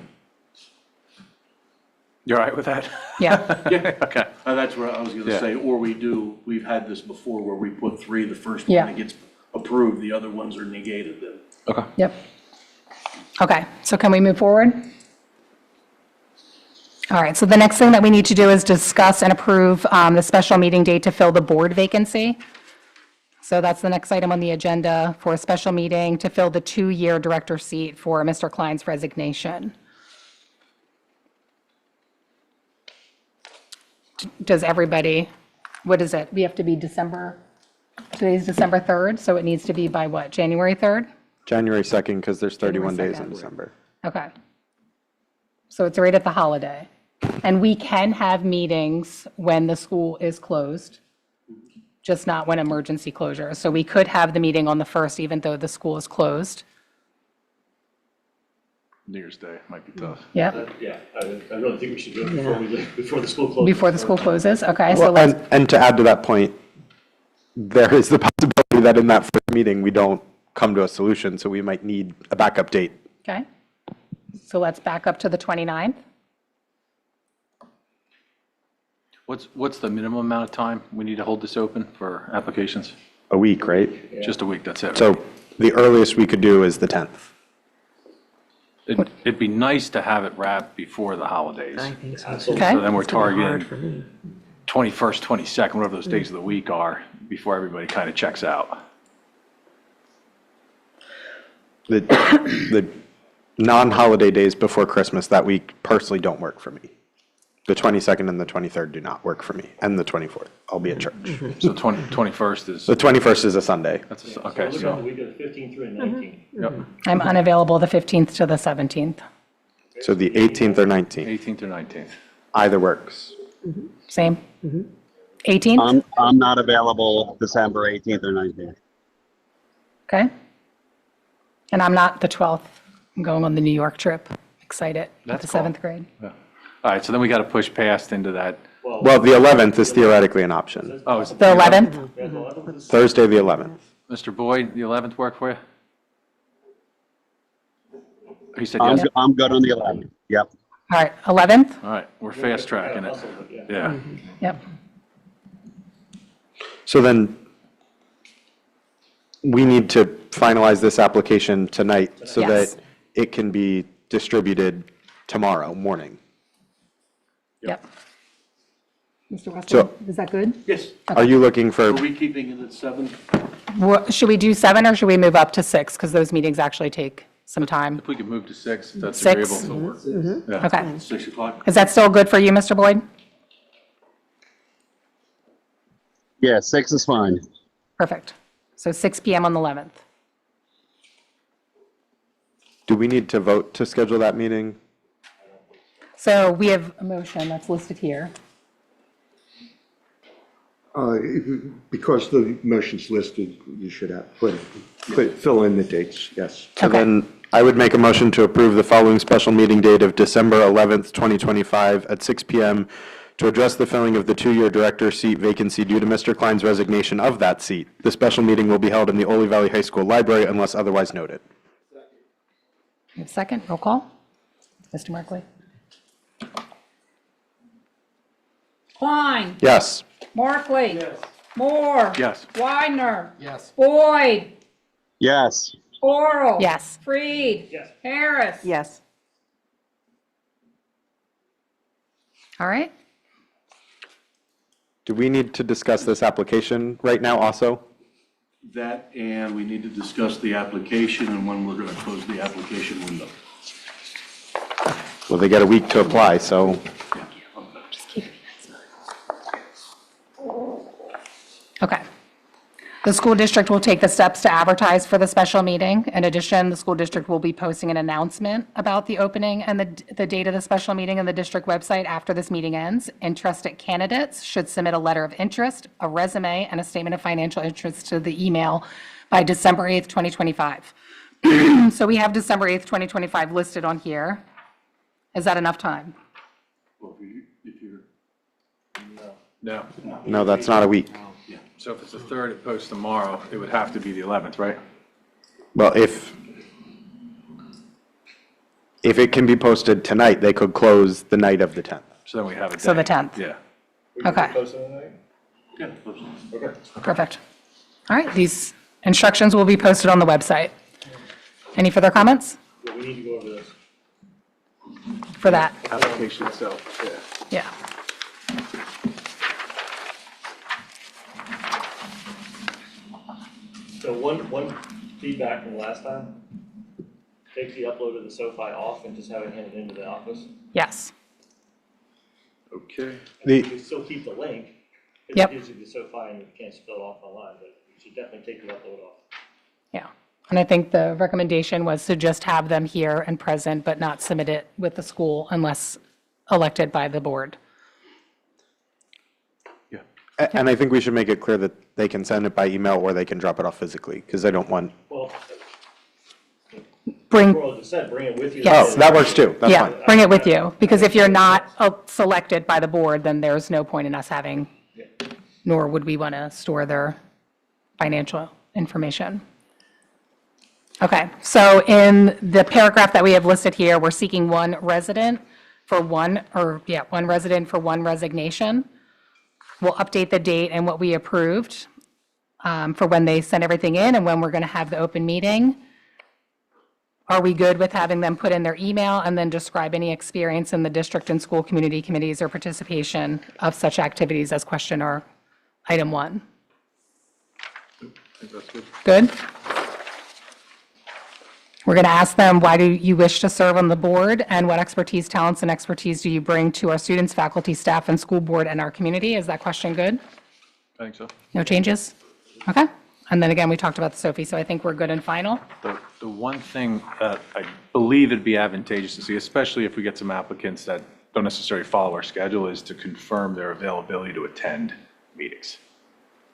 You all right with that? Yeah. Yeah, Okay. that's what I was gonna Yeah. say, or we've had this before where we put 3, the first Yeah. one that gets approved, the other ones are negated then. Okay. Yep. Okay, so can we move forward? All right, so the next thing that we need to do is discuss and approve the special meeting date to fill the board vacancy. So that's the next item on the agenda for a special meeting to fill the 2-year director seat for Mr. Klein's resignation. Does everybody, what is it? We have to be today's December 3rd, so it needs to be by what, January 3rd? January 2nd, because there's 31 January days in 2nd. December. Okay. So it's right at the holiday. And we can have meetings when the school is closed, just not when emergency closure. So we could have the meeting on the 1st, even though the school is closed. New Year's Day might be tough. Yep, Yeah, I really think we should do it before the school closes. before the school closes. Okay, so Well, let's, and to add to that point, there is the possibility that in that first meeting, we don't come to a solution, so we might need a backup date. okay. So let's back up to the 29th. What's the minimum amount of time we need to hold this open for applications? A week, right? Just a week, that's it. So the earliest we could do is the 10th. It'd be nice to have it wrapped before the holidays. I think so. Okay. So then we're It's gonna be hard targeting for me. 21st, 22nd, whatever those days of the week are, before everybody kind of checks out. The non-holiday days before Christmas that week personally don't work for me. The 22nd and the 23rd do not work for me, and the 24th. I'll be at church. So 21st is, The 21st is a Sunday. that's, So okay, we're looking at the so, week of the 15th through the 19th. yep, I'm unavailable the 15th to the 17th. So the 18th or 19th, 18th or 19th. either works. Same? 18th? I'm not available December 18th or 19th. Okay. And I'm not the 12th. I'm going on the New York trip. Excited with That's the cool. 7th grade. Yeah. All right, so then we got to push past into that. Well, the 11th is theoretically an option. Oh, is it The 11th? Yeah, the 11th is- Thursday, the 11th. Mr. Boyd, the 11th work for you? He said I'm, yes. I'm good on the 11th. Yep. All right, 11th? All right, we're fast tracking it. Hustle, but yeah. Yeah. Yep. So then we need to finalize this application tonight so Yes. that it can be distributed tomorrow morning. Yep. Mr. So- Westland, is that good? Yes. Are you looking for, Are we keeping it at 7? Should we do 7 or should we move up to 6? Because those meetings actually take some time. If we could move to 6, that's 6? agreeable to work. Okay. 6 o'clock? Is that still good for you, Mr. Boyd? Yeah, 6 is fine. Perfect. So 6 PM on the 11th. do we need to vote to schedule that meeting? So we have a motion that's listed here. Because the motion's listed, you should have, fill in the dates, yes. So Okay. then I would make a motion to approve the following special meeting date of December 11th, 2025 at 6 PM to address the filling of the 2-year director seat vacancy due to Mr. Klein's resignation of that seat. The special meeting will be held in the Ole Valley High School Library unless otherwise noted. We have a second, roll call. Mr. Markley? Klein. Yes. Markley. Moore. Yes. Widener. Yes. Boyd. Yes. Oral. Yes. Freed. Yes. Harris. Yes. All right. Do we need to discuss this application right now also? That, and we need to discuss the application and when we're going to close the application window. Well, they get a week to apply, so Okay. The school district will take the steps to advertise for the special meeting. In addition, the school district will be posting an announcement about the opening and the date of the special meeting on the district website after this meeting ends. Interested candidates should submit a letter of interest, a resume, and a statement of financial interest to the email by December 8th, 2025. So we have December 8th, 2025 listed on here. Is that enough time? Well, if you're, No. no, that's not a week. So if it's the 3rd, it posts tomorrow, it would have to be the 11th, right? Well, if it can be posted tonight, they could close the night of the 10th. So then we have a day. So the 10th. Yeah. Okay. Post it tonight? yeah, close. Okay. Perfect. All right, these instructions will be posted on the website. Any further comments Well, we need to go over this. for that? Application itself, yeah. Yeah. So one feedback from last time, take the upload of the SoFi off and just have it handed into the office. Yes. Okay. The- You can still keep the link, because Yep. it gives you the SoFi and you can't fill it off online, but you should definitely take the upload off. Yeah. And I think the recommendation was to just have them here and present, but not submit it with the school unless elected by the board. Yeah. And I think we should make it clear that they can send it by email or they can drop it off physically, because I don't want, Well, Bring, Coral just said, bring it with you. Yes. oh, that works too, that's yeah, fine. bring it with you, because if you're not selected by the board, then there's no point in us having, nor would we want to store their financial information. Okay, so in the paragraph that we have listed here, we're seeking one resident for one resignation. We'll update the date and what we approved for when they send everything in and when we're going to have the open meeting. Are we good with having them put in their email and then describe any experience in the district and school community committees or participation of such activities as question or item 1? I think that's good. Good? We're going to ask them, why do you wish to serve on the board, and what expertise, talents, and expertise do you bring to our students, faculty, staff, and school board and our community? Is that question good? I think so. No changes? Okay. And then again, we talked about the Sophie, so I think we're good and final. The one thing that I believe it'd be advantageous to see, especially if we get some applicants that don't necessarily follow our schedule, is to confirm their availability to attend meetings.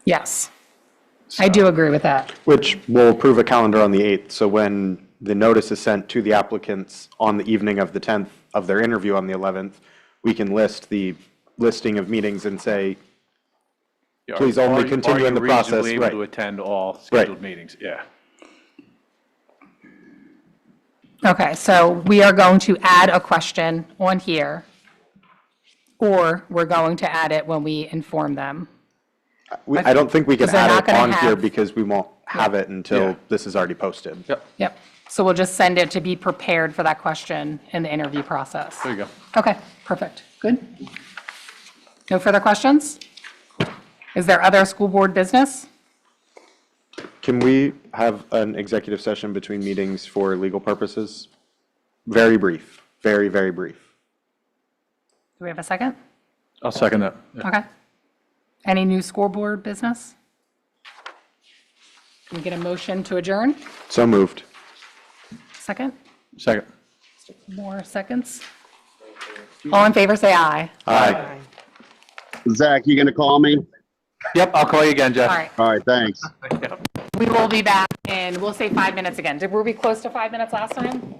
Yes. I do agree with that. Which will approve a calendar on the 8th, so when the notice is sent to the applicants on the evening of the 10th of their interview on the 11th, we can list the listing of meetings and say, Yeah, please only continue in the process, Are you reasonably right. able to attend all scheduled meetings? Yeah. Okay, so we are going to add a question on here, or we're going to add it when we inform them. I don't think we can 'Cause they're add not it gonna on here have- because we won't have it Yeah. until this is already posted. Yep. Yep, so we'll just send it to be prepared for that question in the interview process. There you go. Okay, perfect, good. No further questions? Is there other school board business? Can we have an executive session between meetings for legal purposes? Very brief, very, very brief. Do we have a second? I'll second that. Yeah. Okay. Any new school board business? Can we get a motion to adjourn? So moved. Second? Second. More seconds? All in favor, say aye. Aye. Zach, you gonna call me? Yep, I'll call you again, Jeff. All right, All right, thanks. we will be back in, we'll say 5 minutes again. Were we close to 5 minutes last time?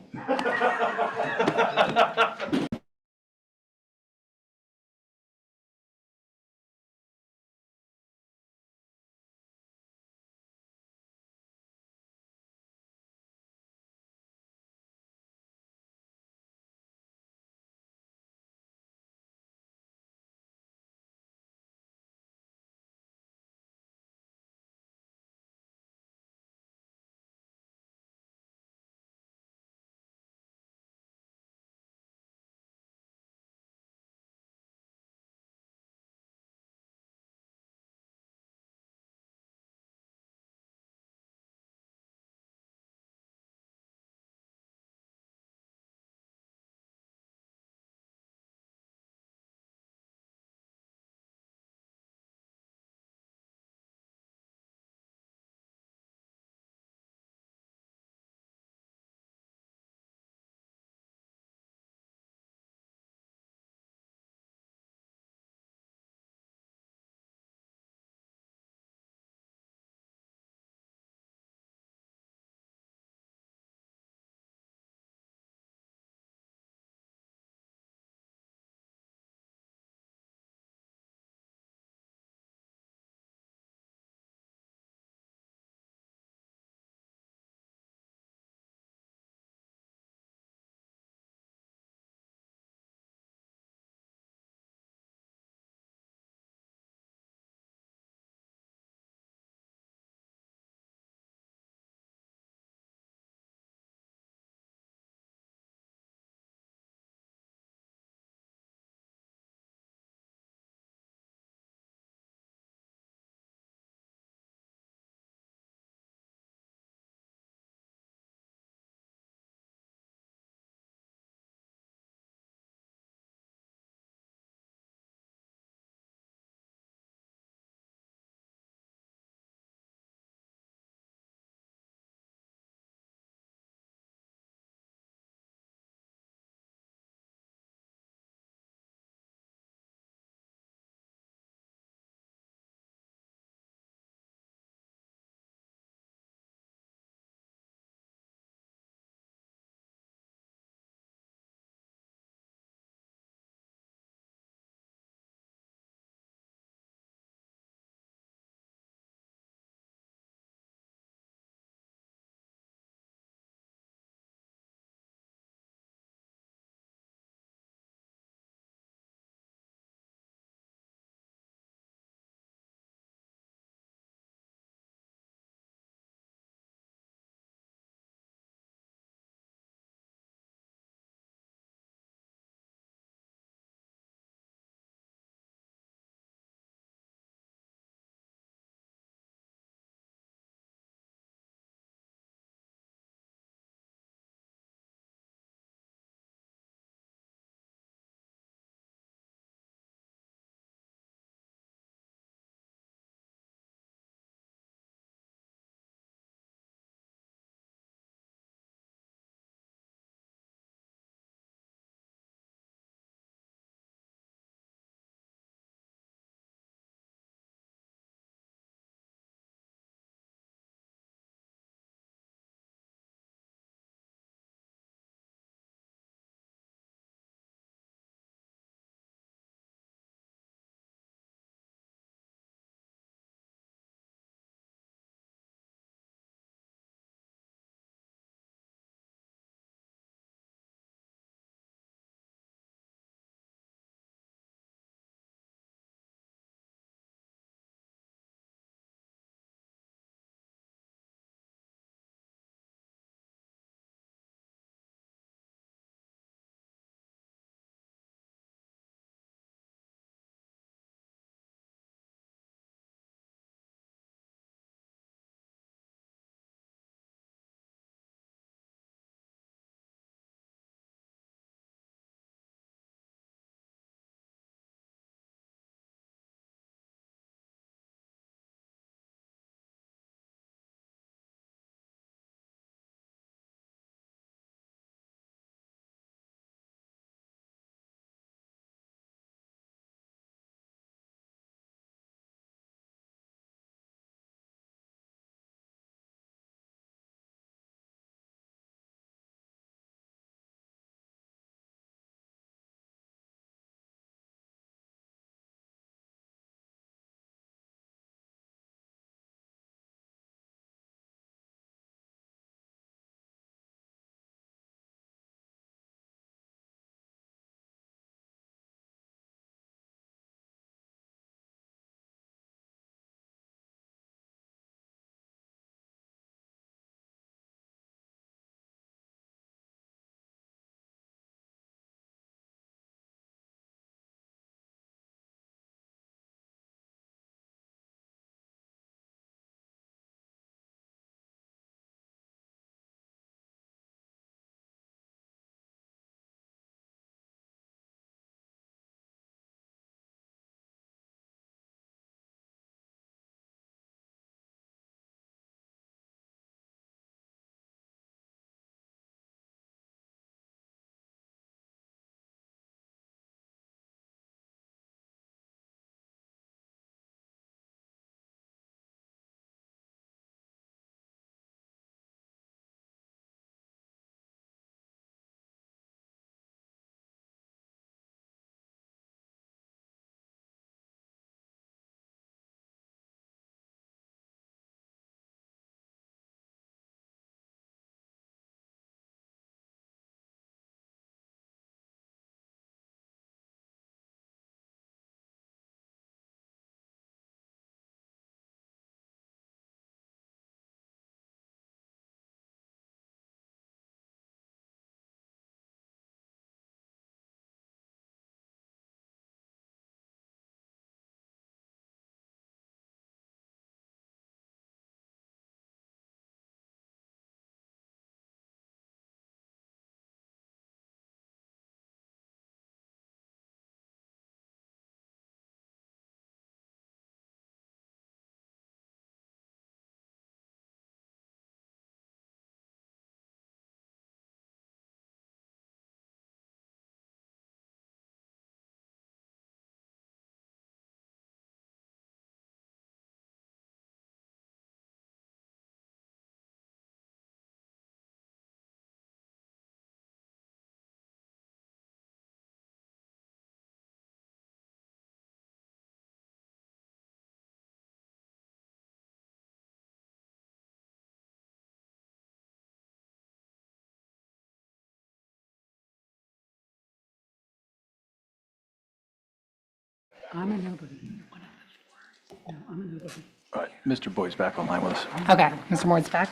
I'm a nobody. No, I'm a nobody. All right, Mr. Boyd's back online with us. Okay, Mr. Moore's back.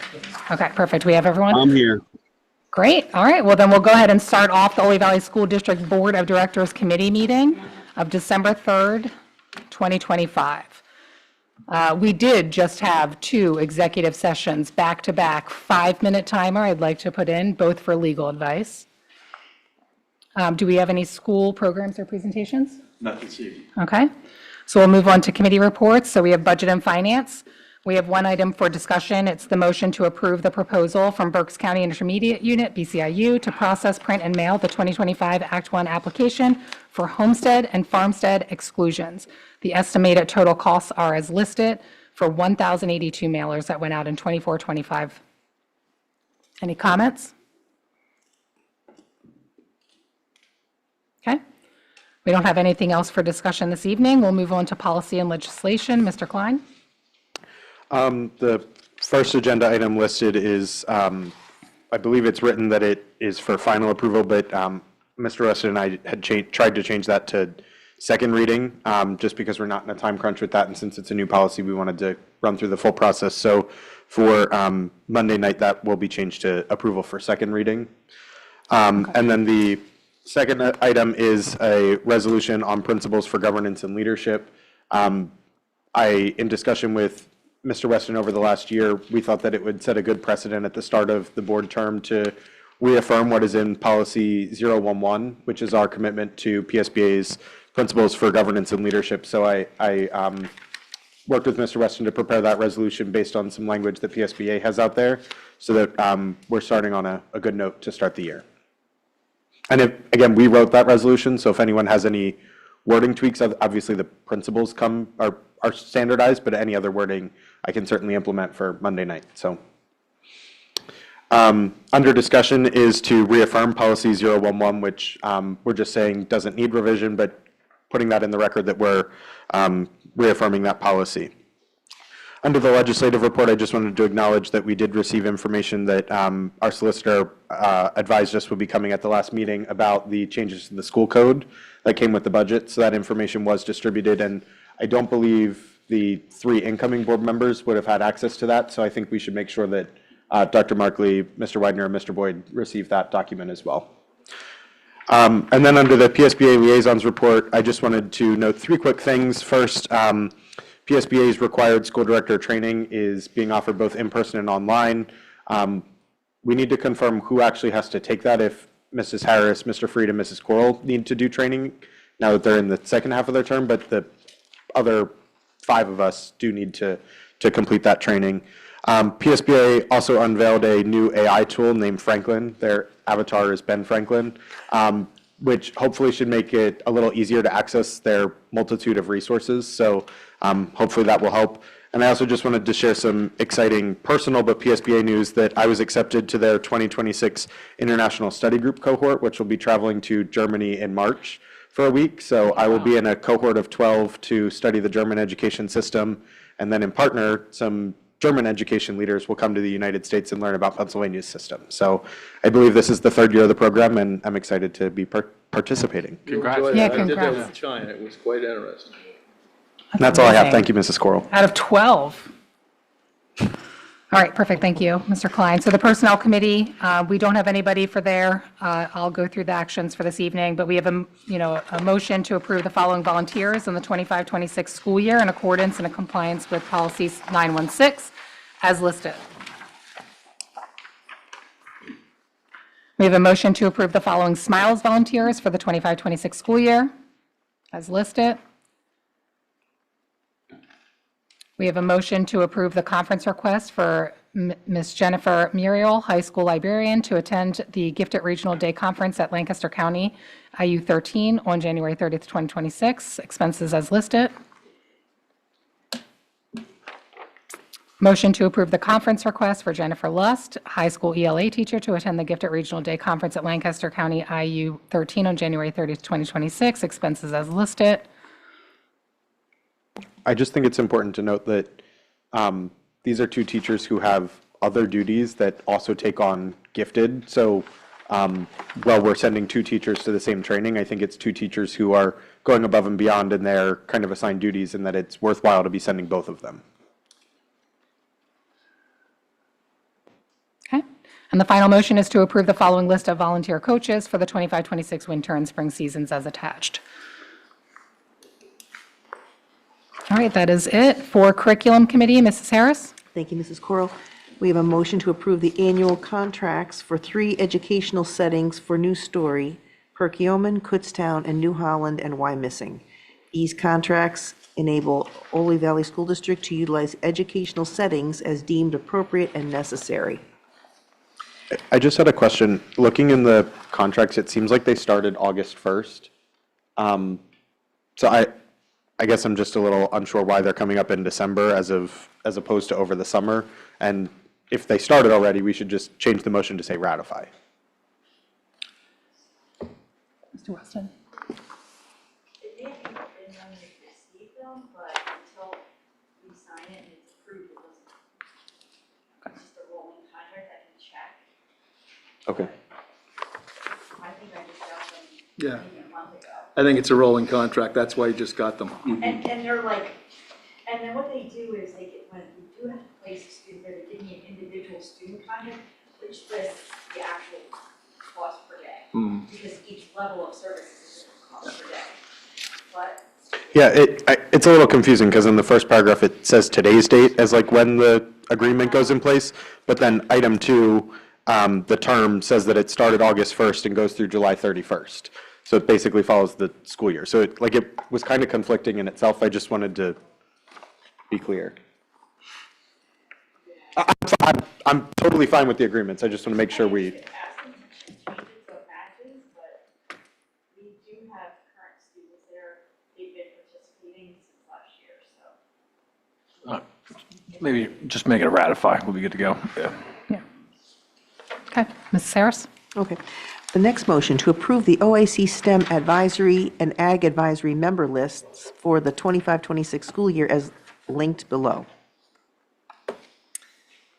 Okay, perfect. We have everyone? I'm here. Great. All right. Well, then we'll go ahead and start off the Ole Valley School District Board of Directors Committee meeting of December 3rd, 2025. We did just have 2 executive sessions back-to-back, 5-minute timer I'd like to put in, both for legal advice. Do we have any school programs or presentations? Not this evening. Okay. So we'll move on to committee reports. So we have Budget and Finance. We have one item for discussion. It's the motion to approve the proposal from Berks County Intermediate Unit, BCIU, to process, print, and mail the 2025 Act 1 application for homestead and farmstead exclusions. The estimated total costs are as listed for 1,082 mailers that went out in 24-25. Any comments? Okay. We don't have anything else for discussion this evening. We'll move on to policy and legislation. Mr. Klein? The first agenda item listed is, I believe it's written that it is for final approval, but Mr. Rustin and I had tried to change that to second reading, just because we're not in a time crunch with that, and since it's a new policy, we wanted to run through the full process. So for Monday night, that will be changed to approval for second reading. And then the second item is a resolution on principles for governance and leadership. In discussion with Mr. Weston over the last year, we thought that it would set a good precedent at the start of the board term to reaffirm what is in policy 011, which is our commitment to PSBA's principles for governance and leadership. So I worked with Mr. Weston to prepare that resolution based on some language that PSBA has out there, so that we're starting on a good note to start the year. And again, we wrote that resolution, so if anyone has any wording tweaks, obviously the principles are standardized, but any other wording I can certainly implement for Monday night. So under discussion is to reaffirm policy 011, which we're just saying doesn't need revision, but putting that in the record that we're reaffirming that policy. Under the legislative report, I just wanted to acknowledge that we did receive information that our solicitor advised us would be coming at the last meeting about the changes to the school code that came with the budget. So that information was distributed, and I don't believe the 3 incoming board members would have had access to that. So I think we should make sure that Dr. Markley, Mr. Widener, and Mr. Boyd receive that document as well. And then under the PSBA liaisons report, I just wanted to note 3 quick things. First, PSBA's required school director training is being offered both in person and online. We need to confirm who actually has to take that, if Mrs. Harris, Mr. Freed, and Mrs. Coral need to do training now that they're in the second half of their term, but the other 5 of us do need to complete that training. PSBA also unveiled a new AI tool named Franklin. Their avatar is Ben Franklin, which hopefully should make it a little easier to access their multitude of resources. So hopefully that will help. And I also just wanted to share some exciting personal but PSBA news that I was accepted to their 2026 International Study Group cohort, which will be traveling to Germany in March for a week. So I will be in a cohort of 12 to study the German education system. And then in partner, some German education leaders will come to the United States and learn about Pennsylvania's system. So I believe this is the 3rd year of the program, and I'm excited to be participating. Congrats. Yeah, I did that congrats. with China. It was quite interesting. And that's all I have. amazing. Thank you, Mrs. Coral. Out of 12. All right, perfect, thank you, Mr. Klein. So the Personnel Committee, we don't have anybody for there. I'll go through the actions for this evening, but we have a motion to approve the following volunteers in the 25-26 school year in accordance and in compliance with policy 916 as listed. We have a motion to approve the following Smiles volunteers for the 25-26 school year as listed. We have a motion to approve the conference request for Ms. Jennifer Muriel, high school librarian, to attend the Gifted Regional Day Conference at Lancaster County, IU 13, on January 30th, 2026. Expenses as listed. Motion to approve the conference request for Jennifer Lust, high school ELA teacher, to attend the Gifted Regional Day Conference at Lancaster County, IU 13, on January 30th, 2026. Expenses as listed. I just think it's important to note that these are 2 teachers who have other duties that also take on gifted. So while we're sending 2 teachers to the same training, I think it's 2 teachers who are going above and beyond in their kind of assigned duties, and that it's worthwhile to be sending both of them. Okay. And the final motion is to approve the following list of volunteer coaches for the 25-26 winter and spring seasons as attached. All right, that is it. For Curriculum Committee, Mrs. Harris? Thank you, Mrs. Coral. We have a motion to approve the annual contracts for 3 educational settings for New Story, Perkiomen, Kutztown, and New Holland, and Wyomissing. These contracts enable Ole Valley School District to utilize educational settings as deemed appropriate and necessary. I just had a question. Looking in the contracts, it seems like they started August 1st. So I guess I'm just a little unsure why they're coming up in December as opposed to over the summer. And if they started already, we should just change the motion to say ratify. Mr. Weston? It may have been when we receive them, but until we sign it and it's approved, it doesn't. It's just a rolling contract, I can check. Okay. I think I just got them Yeah. maybe a month ago. I think it's a rolling contract, that's why you just got them. And they're like, and then what they do is they get, when we do have to place a student, they're giving you an individual student contract, which lists the actual cost per day. Because each level of service is a different cost per day. But Yeah, it's a little confusing because in the first paragraph, it says today's date as like when the agreement goes in place. But then item 2, the term says that it started August 1st and goes through July 31st. So it basically follows the school year. So it was kind of conflicting in itself. I just wanted to be clear. I'm totally fine with the agreements. I just want to make sure we, ask them to change it so it matches, but we do have current students there. They've been participating since last year, so. Maybe just make it a ratify. We'll be good to go. Yeah. Yeah. Okay, Mrs. Harris? Okay. The next motion, to approve the OAC STEM Advisory and Ag Advisory member lists for the 25-26 school year as linked below.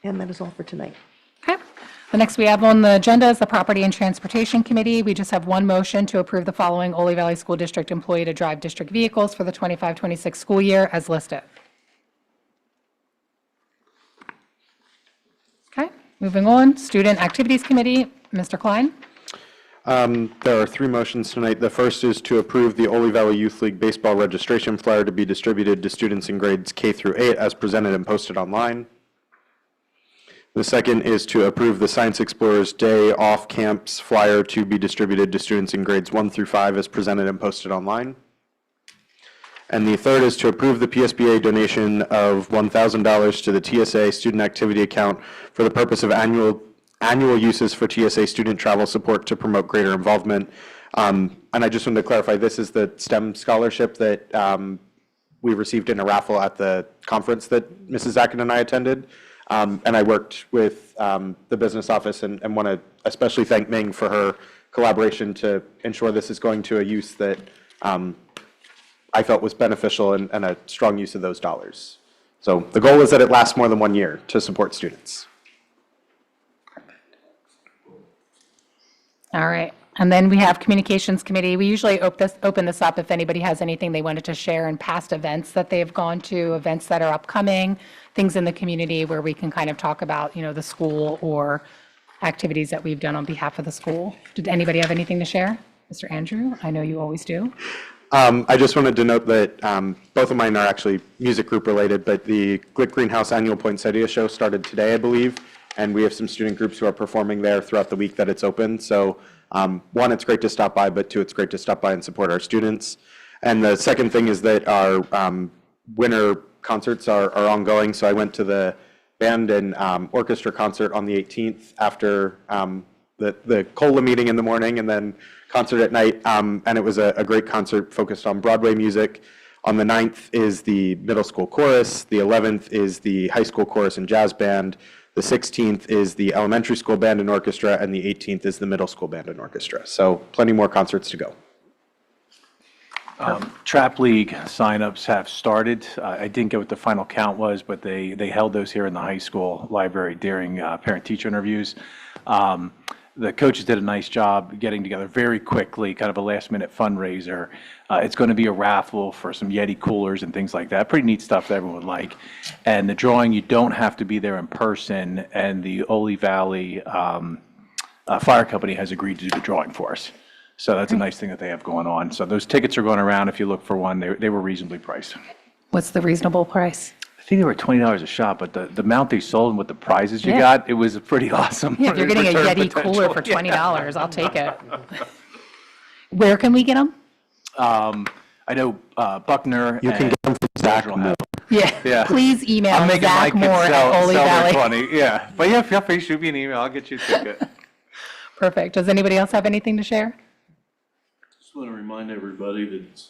And that is all for tonight. Okay. The next we have on the agenda is the Property and Transportation Committee. We just have one motion to approve the following Ole Valley School District employee to drive district vehicles for the 25-26 school year as listed. Okay, moving on. Student Activities Committee, Mr. Klein? there are 3 motions tonight. The first is to approve the Ole Valley Youth League baseball registration flyer to be distributed to students in grades K through 8 as presented and posted online. The second is to approve the Science Explorers Day off-camps flyer to be distributed to students in grades 1 through 5 as presented and posted online. And the third is to approve the PSBA donation of $1,000 to the TSA student activity account for the purpose of annual uses for TSA student travel support to promote greater involvement. And I just wanted to clarify, this is the STEM scholarship that we received in a raffle at the conference that Mrs. Zakin and I attended. And I worked with the business office and want to especially thank Ming for her collaboration to ensure this is going to a use that I felt was beneficial and a strong use of those dollars. So the goal is that it lasts more than 1 year to support students. All right. And then we have Communications Committee. We usually open this up if anybody has anything they wanted to share in past events that they've gone to, events that are upcoming, things in the community where we can kind of talk about, the school or activities that we've done on behalf of the school. Did anybody have anything to share? Mr. Andrew, I know you always do. I just wanted to note that both of mine are actually music group related, but the Glick Greenhouse Annual Poinsettia Show started today, I believe, and we have some student groups who are performing there throughout the week that it's open. So one, it's great to stop by, but two, it's great to stop by and support our students. And the second thing is that our winter concerts are ongoing. So I went to the band and orchestra concert on the 18th after the COLA meeting in the morning and then concert at night. And it was a great concert focused on Broadway music. On the 9th is the middle school chorus. The 11th is the high school chorus and jazz band. The 16th is the elementary school band and orchestra, and the 18th is the middle school band and orchestra. So plenty more concerts to go. Trap League signups have started. I didn't get what the final count was, but they held those here in the high school library during parent-teacher interviews. the coaches did a nice job getting together very quickly, kind of a last-minute fundraiser. It's going to be a raffle for some Yeti coolers and things like that. Pretty neat stuff that everyone would like. And the drawing, you don't have to be there in person, and the Ole Valley Fire Company has agreed to do the drawing for us. So that's a nice thing that they have going on. So those tickets are going around. If you look for one, they were reasonably priced. What's the reasonable price? I think they were $20 a shot, but the amount they sold and with the prizes you Yeah. got, it was a pretty awesome. Yeah, if you're getting a return Yeti cooler potential. for $20, I'll take it. Where can we get them? I know Buckner. You can and get them from Zach Will have- Yeah. Yeah. Please email I'm making Zach my kids Moore sell at Ole their Valley. 20. Yeah, but yeah, feel free to shoot me an email. I'll get you a ticket. Perfect. Does anybody else have anything to share? Just want to remind everybody that it's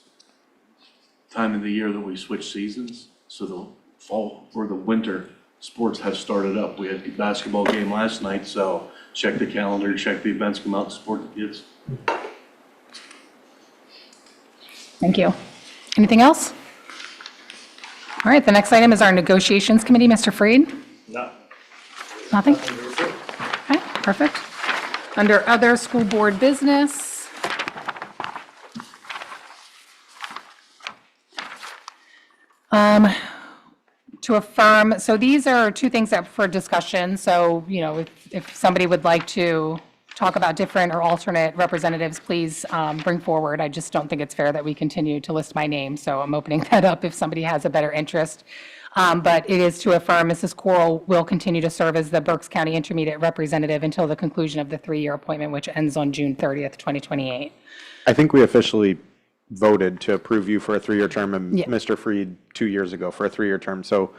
time of the year that we switch seasons, so the fall or the winter sports have started up. We had a basketball game last night, so check the calendar, check the events, come out and support the kids. Thank you. Anything else? All right, the next item is our negotiations committee. Mr. Freed? No. Nothing? Okay, perfect. Under other school board business. To affirm, so these are two things that for discussion. So, you know, if somebody would like to talk about different or alternate representatives, please bring forward. I just don't think it's fair that we continue to list my name, so I'm opening that up if somebody has a better interest. But it is to affirm Mrs. Coral will continue to serve as the Berks County Intermediate Representative until the conclusion of the 3-year appointment, which ends on June 30th, 2028. I think we officially voted to approve you for a 3-year term and Yeah. Mr. Freed 2 years ago for a 3-year term. So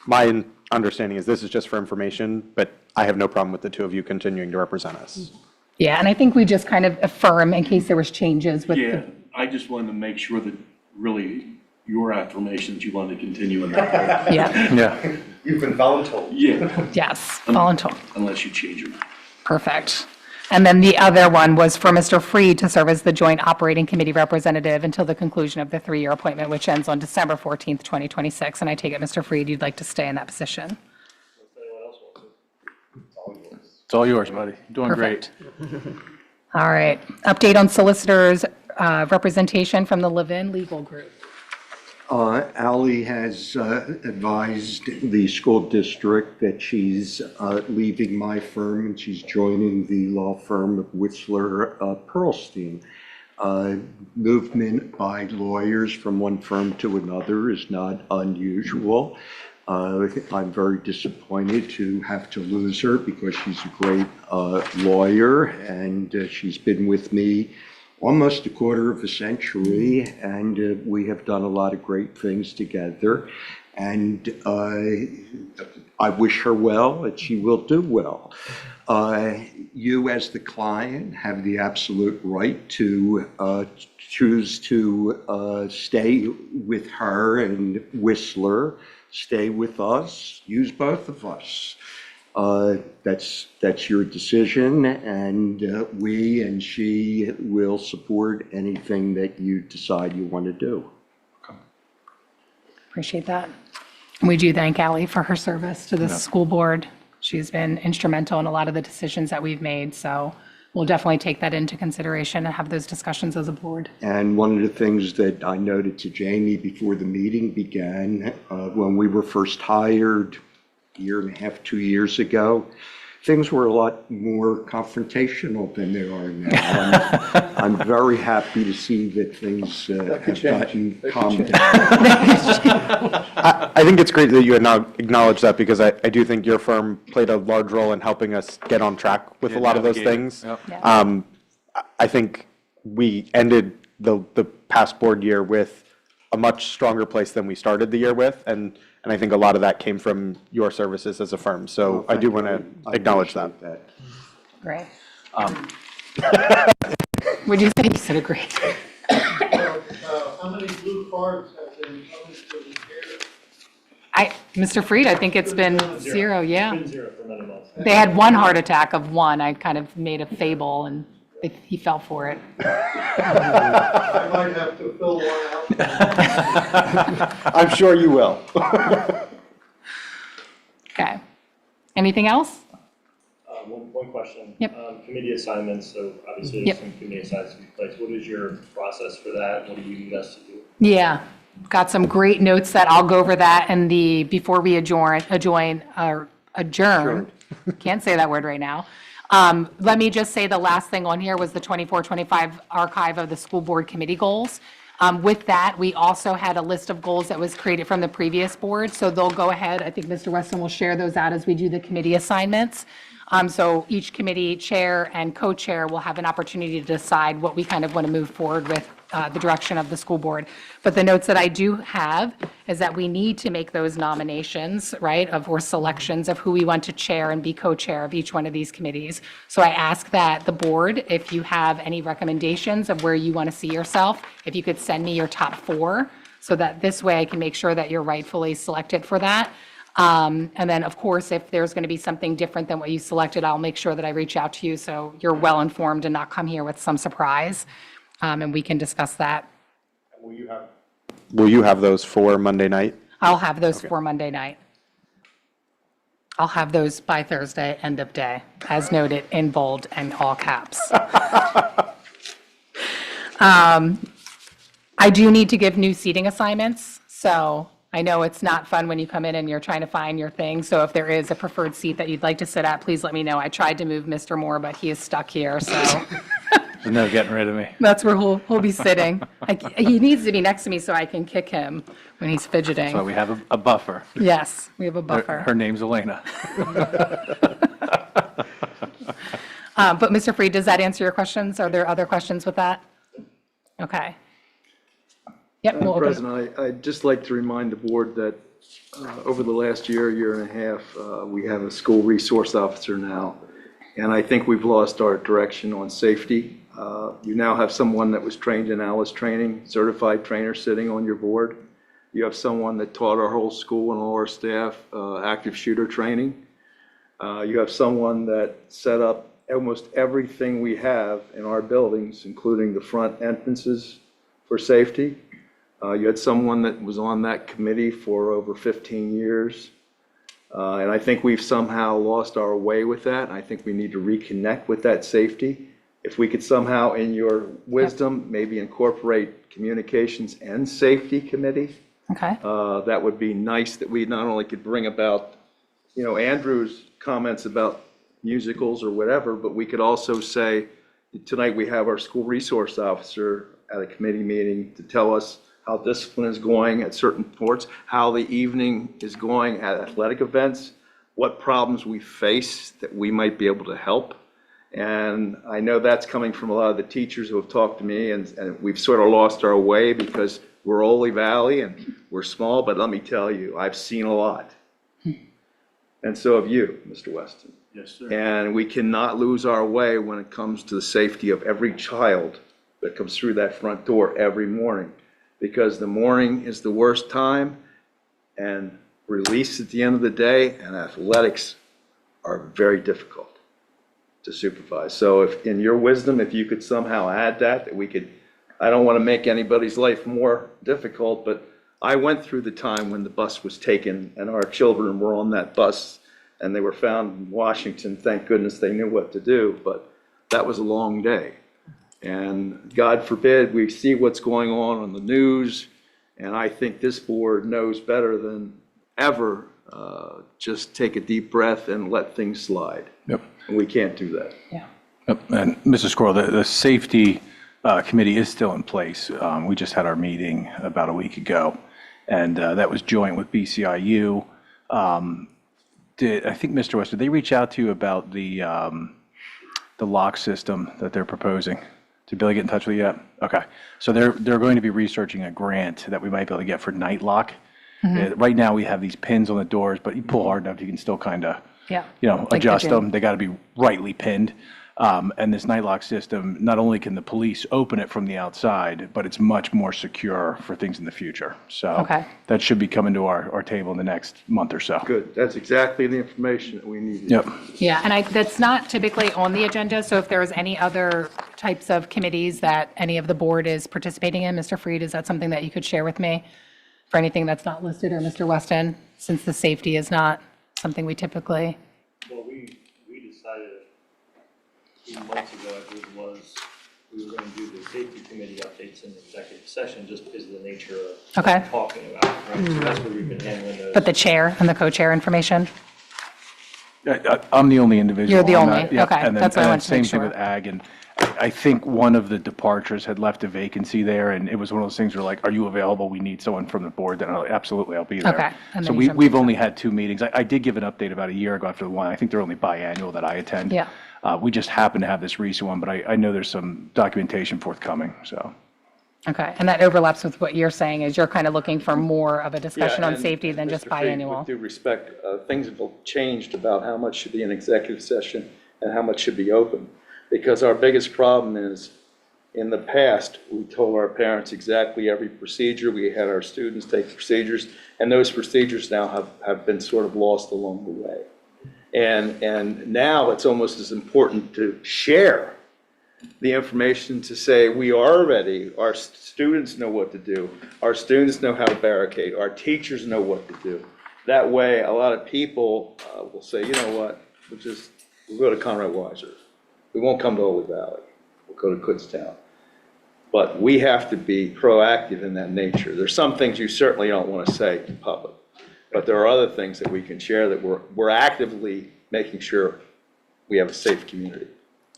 my understanding is this is just for information, but I have no problem with the two of you continuing to represent us. Yeah, and I think we just kind of affirm in case there was changes with Yeah, the, I just wanted to make sure that really your affirmations, you wanted to continue in that. yeah, Yeah. You've been voluntold. Yeah, yes, volunteer. unless you change your mind. Perfect. And then the other one was for Mr. Freed to serve as the Joint Operating Committee Representative until the conclusion of the 3-year appointment, which ends on December 14th, 2026. And I take it, Mr. Freed, you'd like to stay in that position? It's all yours, buddy. Doing great. Perfect. All right. Update on solicitors' representation from the Levin Legal Group. Ally has advised the school district that she's leaving my firm and she's joining the law firm of Whistler Pearlstein. Movement by lawyers from one firm to another is not unusual. I'm very disappointed to have to lose her because she's a great lawyer and she's been with me almost a quarter of a century, and we have done a lot of great things together. And I wish her well, and she will do well. You, as the client, have the absolute right to choose to stay with her and Whistler, stay with us, use both of us. That's your decision, and we and she will support anything that you decide you want to do. Appreciate that. And we do thank Ally for her service to the school board. She's been instrumental in a lot of the decisions that we've made, so we'll definitely take that into consideration and have those discussions as a board. And one of the things that I noted to Jamie before the meeting began, when we were first hired, year and a half, 2 years ago, things were a lot more confrontational than they are now. I'm very happy to see that things have gotten calmed down. I think it's great that you acknowledge that because I do think your firm played a large role in helping us get on track with a lot of those things. Yep. I think we ended the past board year with a much stronger place than we started the year with, and I think a lot of that came from your services as a firm. So I do want to acknowledge that. Great. Would you say you said agree? How many blue cards have been coming to the care? Mr. Freed, I think it's been 0, yeah. It's been 0 for many months. They had one heart attack of 1. I kind of made a fable and he fell for it. I might have to fill one out. I'm sure you will. Okay. Anything else? One question. Yep. Committee assignments, so obviously Yep. there's some committee assignments to be placed. What is your process for that? What do you need us to do? Yeah, got some great notes that I'll go over that and before we adjourn, can't say that word right now. Let me just say the last thing on here was the 24-25 archive of the school board committee goals. With that, we also had a list of goals that was created from the previous board, so they'll go ahead, I think Mr. Weston will share those out as we do the committee assignments. So each committee chair and co-chair will have an opportunity to decide what we kind of want to move forward with the direction of the school board. But the notes that I do have is that we need to make those nominations, right, or selections of who we want to chair and be co-chair of each one of these committees. So I ask that the board, if you have any recommendations of where you want to see yourself, if you could send me your top 4, so that this way I can make sure that you're rightfully selected for that. And then, of course, if there's going to be something different than what you selected, I'll make sure that I reach out to you so you're well-informed and not come here with some surprise, and we can discuss that. Will you have those for Monday night? I'll have those for Monday night. I'll have those by Thursday, end of day, as noted in bold and all caps. I do need to give new seating assignments, so I know it's not fun when you come in and you're trying to find your thing, so if there is a preferred seat that you'd like to sit at, please let me know. I tried to move Mr. Moore, but he is stuck here, so There's no getting rid of me. that's where he'll be sitting. He needs to be next to me so I can kick him when he's So fidgeting. we have a buffer. Yes, we have a Her buffer. name's Elena. But Mr. Freed, does that answer your questions? Are there other questions with that? Okay. Yep, we'll open. President, I'd just like to remind the board that over the last year and a half, we have a school resource officer now, and I think we've lost our direction on safety. You now have someone that was trained in ALICE training, certified trainer sitting on your board. You have someone that taught our whole school and all our staff active shooter training. You have someone that set up almost everything we have in our buildings, including the front entrances for safety. You had someone that was on that committee for over 15 years. And I think we've somehow lost our way with that. I think we need to reconnect with that safety. If we could somehow, in your wisdom, maybe incorporate communications and safety committee, Okay. that would be nice, that we not only could bring about, Andrew's comments about musicals or whatever, but we could also say, tonight we have our school resource officer at a committee meeting to tell us how discipline is going at certain sports, how the evening is going at athletic events, what problems we face that we might be able to help. And I know that's coming from a lot of the teachers who have talked to me, and we've sort of lost our way because we're Ole Valley and we're small, but let me tell you, I've seen a lot. And so have you, Mr. Weston. Yes, sir. And we cannot lose our way when it comes to the safety of every child that comes through that front door every morning. Because the morning is the worst time, and release at the end of the day, and athletics are very difficult to supervise. So if, in your wisdom, if you could somehow add that we could, I don't want to make anybody's life more difficult, but I went through the time when the bus was taken and our children were on that bus and they were found in Washington. Thank goodness they knew what to do, but that was a long day. And God forbid we see what's going on the news, and I think this board knows better than ever, just take a deep breath and let things slide. Yep. And we can't do that. Yeah. Yep. And Mrs. Squirrel, the safety committee is still in place. We just had our meeting about a week ago, and that was joint with BCIU. I think, Mr. West, did they reach out to you about the lock system that they're proposing? Did Billy get in touch with you yet? Okay. So they're going to be researching a grant that we might be able to get for night lock. Right now, we have these pins on the doors, but you pull hard enough, you can still kind of, Yeah. Like the adjust gym. them. They got to be rightly pinned. And this night lock system, not only can the police open it from the outside, but it's much more secure for things in the future. So Okay. that should be coming to our table in the next month or so. Good. That's exactly the information that we needed. Yep. Yeah, and that's not typically on the agenda, so if there's any other types of committees that any of the board is participating in, Mr. Freed, is that something that you could share with me for anything that's not listed, or Mr. Weston, since the safety is not something we typically? Well, we discussed decided a few months ago, I believe it was, we were going to do the safety committee updates in the executive session just because of the nature of what Okay. we're talking about, right? So that's where we've been handling those. But the chair and the co-chair information? I'm the only individual. You're the on only, that. Yep. okay, And then- that's what I and wanted to make Same thing sure. with ag, and I think one of the departures had left a vacancy there, and it was one of those things where like, are you available? We need someone from the board. Then I'm like, absolutely, I'll be there. Okay, and So then you jumped we've into only had 2 meetings. I did give an update about a year ago after the one. I think they're only biannual that I attend. Yeah. We just happen to have this recent one, but I know there's some documentation forthcoming, so. Okay, and that overlaps with what you're saying, is you're kind of looking for more of a discussion Yeah, on and safety than just Mr. Freed, biannual. With due respect, things have changed about how much should be in executive session and how much should be open. Because our biggest problem is, in the past, we told our parents exactly every procedure. We had our students take procedures, and those procedures now have been sort of lost along the way. And now it's almost as important to share the information to say, we are ready, our students know what to do, our students know how to barricade, our teachers know what to do. That way, a lot of people will say, you know what, we'll go to Conrad Weiser. We won't come to Holy Valley. We'll go to Kutztown. But we have to be proactive in that nature. There's some things you certainly don't want to say to public, but there are other things that we can share that we're actively making sure we have a safe community.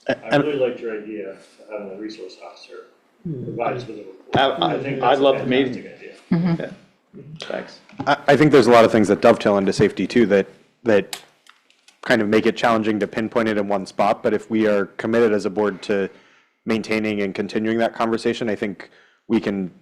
I really liked your idea of having a resource officer provide us with a report. I think I'd that's a love to meet fantastic you. idea. Yeah. Thanks. I think there's a lot of things that dovetail into safety too, that kind of make it challenging to pinpoint it in one spot. But if we are committed as a board to maintaining and continuing that conversation, I think we can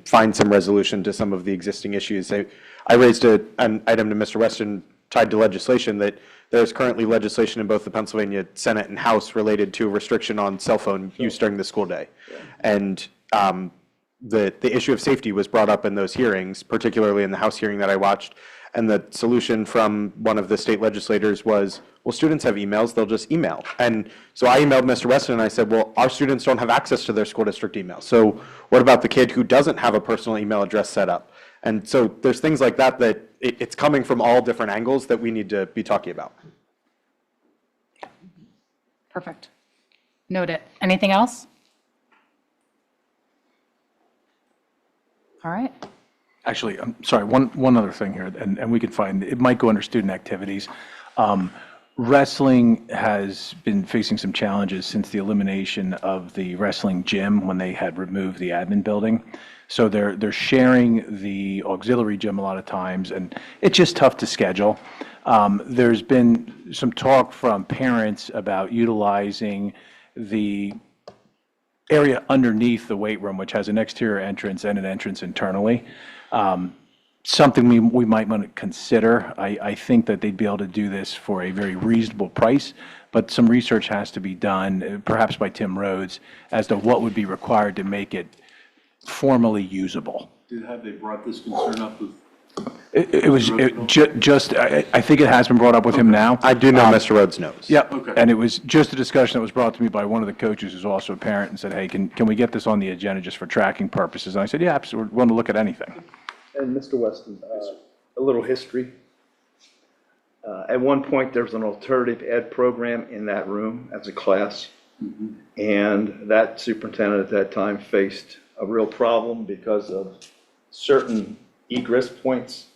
find some resolution to some of the existing issues. I raised an item to Mr. Weston tied to legislation that there's currently legislation in both the Pennsylvania Senate and House related to a restriction on cell phone use during the school day. And the issue of safety was brought up in those hearings, particularly in the House hearing that I watched. And the solution from one of the state legislators was, well, students have emails, they'll just email. And so I emailed Mr. Weston and I said, well, our students don't have access to their school district email. So what about the kid who doesn't have a personal email address set up? And so there's things like that it's coming from all different angles that we need to be talking about. Perfect. Noted. Anything else? All right. Actually, I'm sorry, one other thing here, and we can find, it might go under student activities. Wrestling has been facing some challenges since the elimination of the wrestling gym when they had removed the admin building. So they're sharing the auxiliary gym a lot of times, and it's just tough to schedule. There's been some talk from parents about utilizing the area underneath the weight room, which has an exterior entrance and an entrance internally. Something we might want to consider. I think that they'd be able to do this for a very reasonable price, but some research has to be done, perhaps by Tim Rhodes, as to what would be required to make it formally usable. Have they brought this concern up with? It was just, I think it has been brought up with him now. I do know Mr. Rhodes knows. Yep, Okay. and it was just a discussion that was brought to me by one of the coaches who's also a parent and said, hey, can we get this on the agenda just for tracking purposes? And I said, yeah, absolutely, we're willing to look at anything. And Mr. Weston, a little history. At one point, there was an alternative ed program in that room as a class. And that superintendent at that time faced a real problem because of certain egress points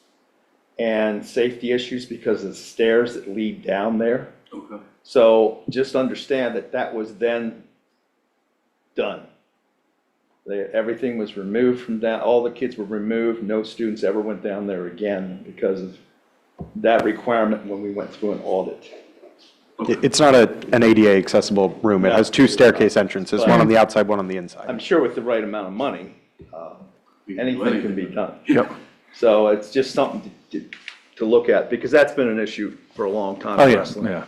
and safety issues because of the stairs that lead down there. Okay. So just understand that that was then done. Everything was removed from down, all the kids were removed, no students ever went down there again because of that requirement when we went through an audit. It's not an ADA accessible room. It has 2 staircase entrances, one on the outside, one on the inside. I'm sure with the right amount of money, anything can be done. Yep. So it's just something to look at, because that's been an issue for a long time Oh, in yeah, wrestling. yeah.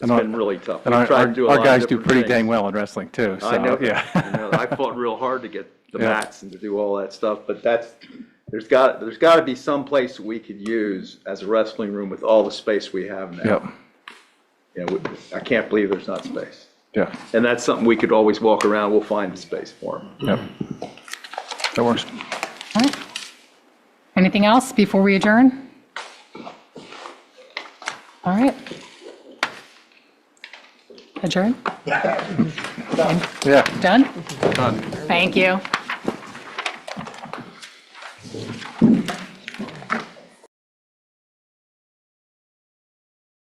It's been really tough. And We've tried to do a our lot of guys do different pretty things. dang well in wrestling too, so, I know, yeah. I know. I fought real hard to get the Yeah. mats and to do all that stuff, but there's got to be some place we could use as a wrestling room with all the space we have now. Yep, You know, I can't believe there's not space. yeah, And that's something we could always walk around, we'll find the space for them. yep. That works. All right. Anything else before we adjourn? All right. Adjourn? Yeah. Done? Done. Thank you.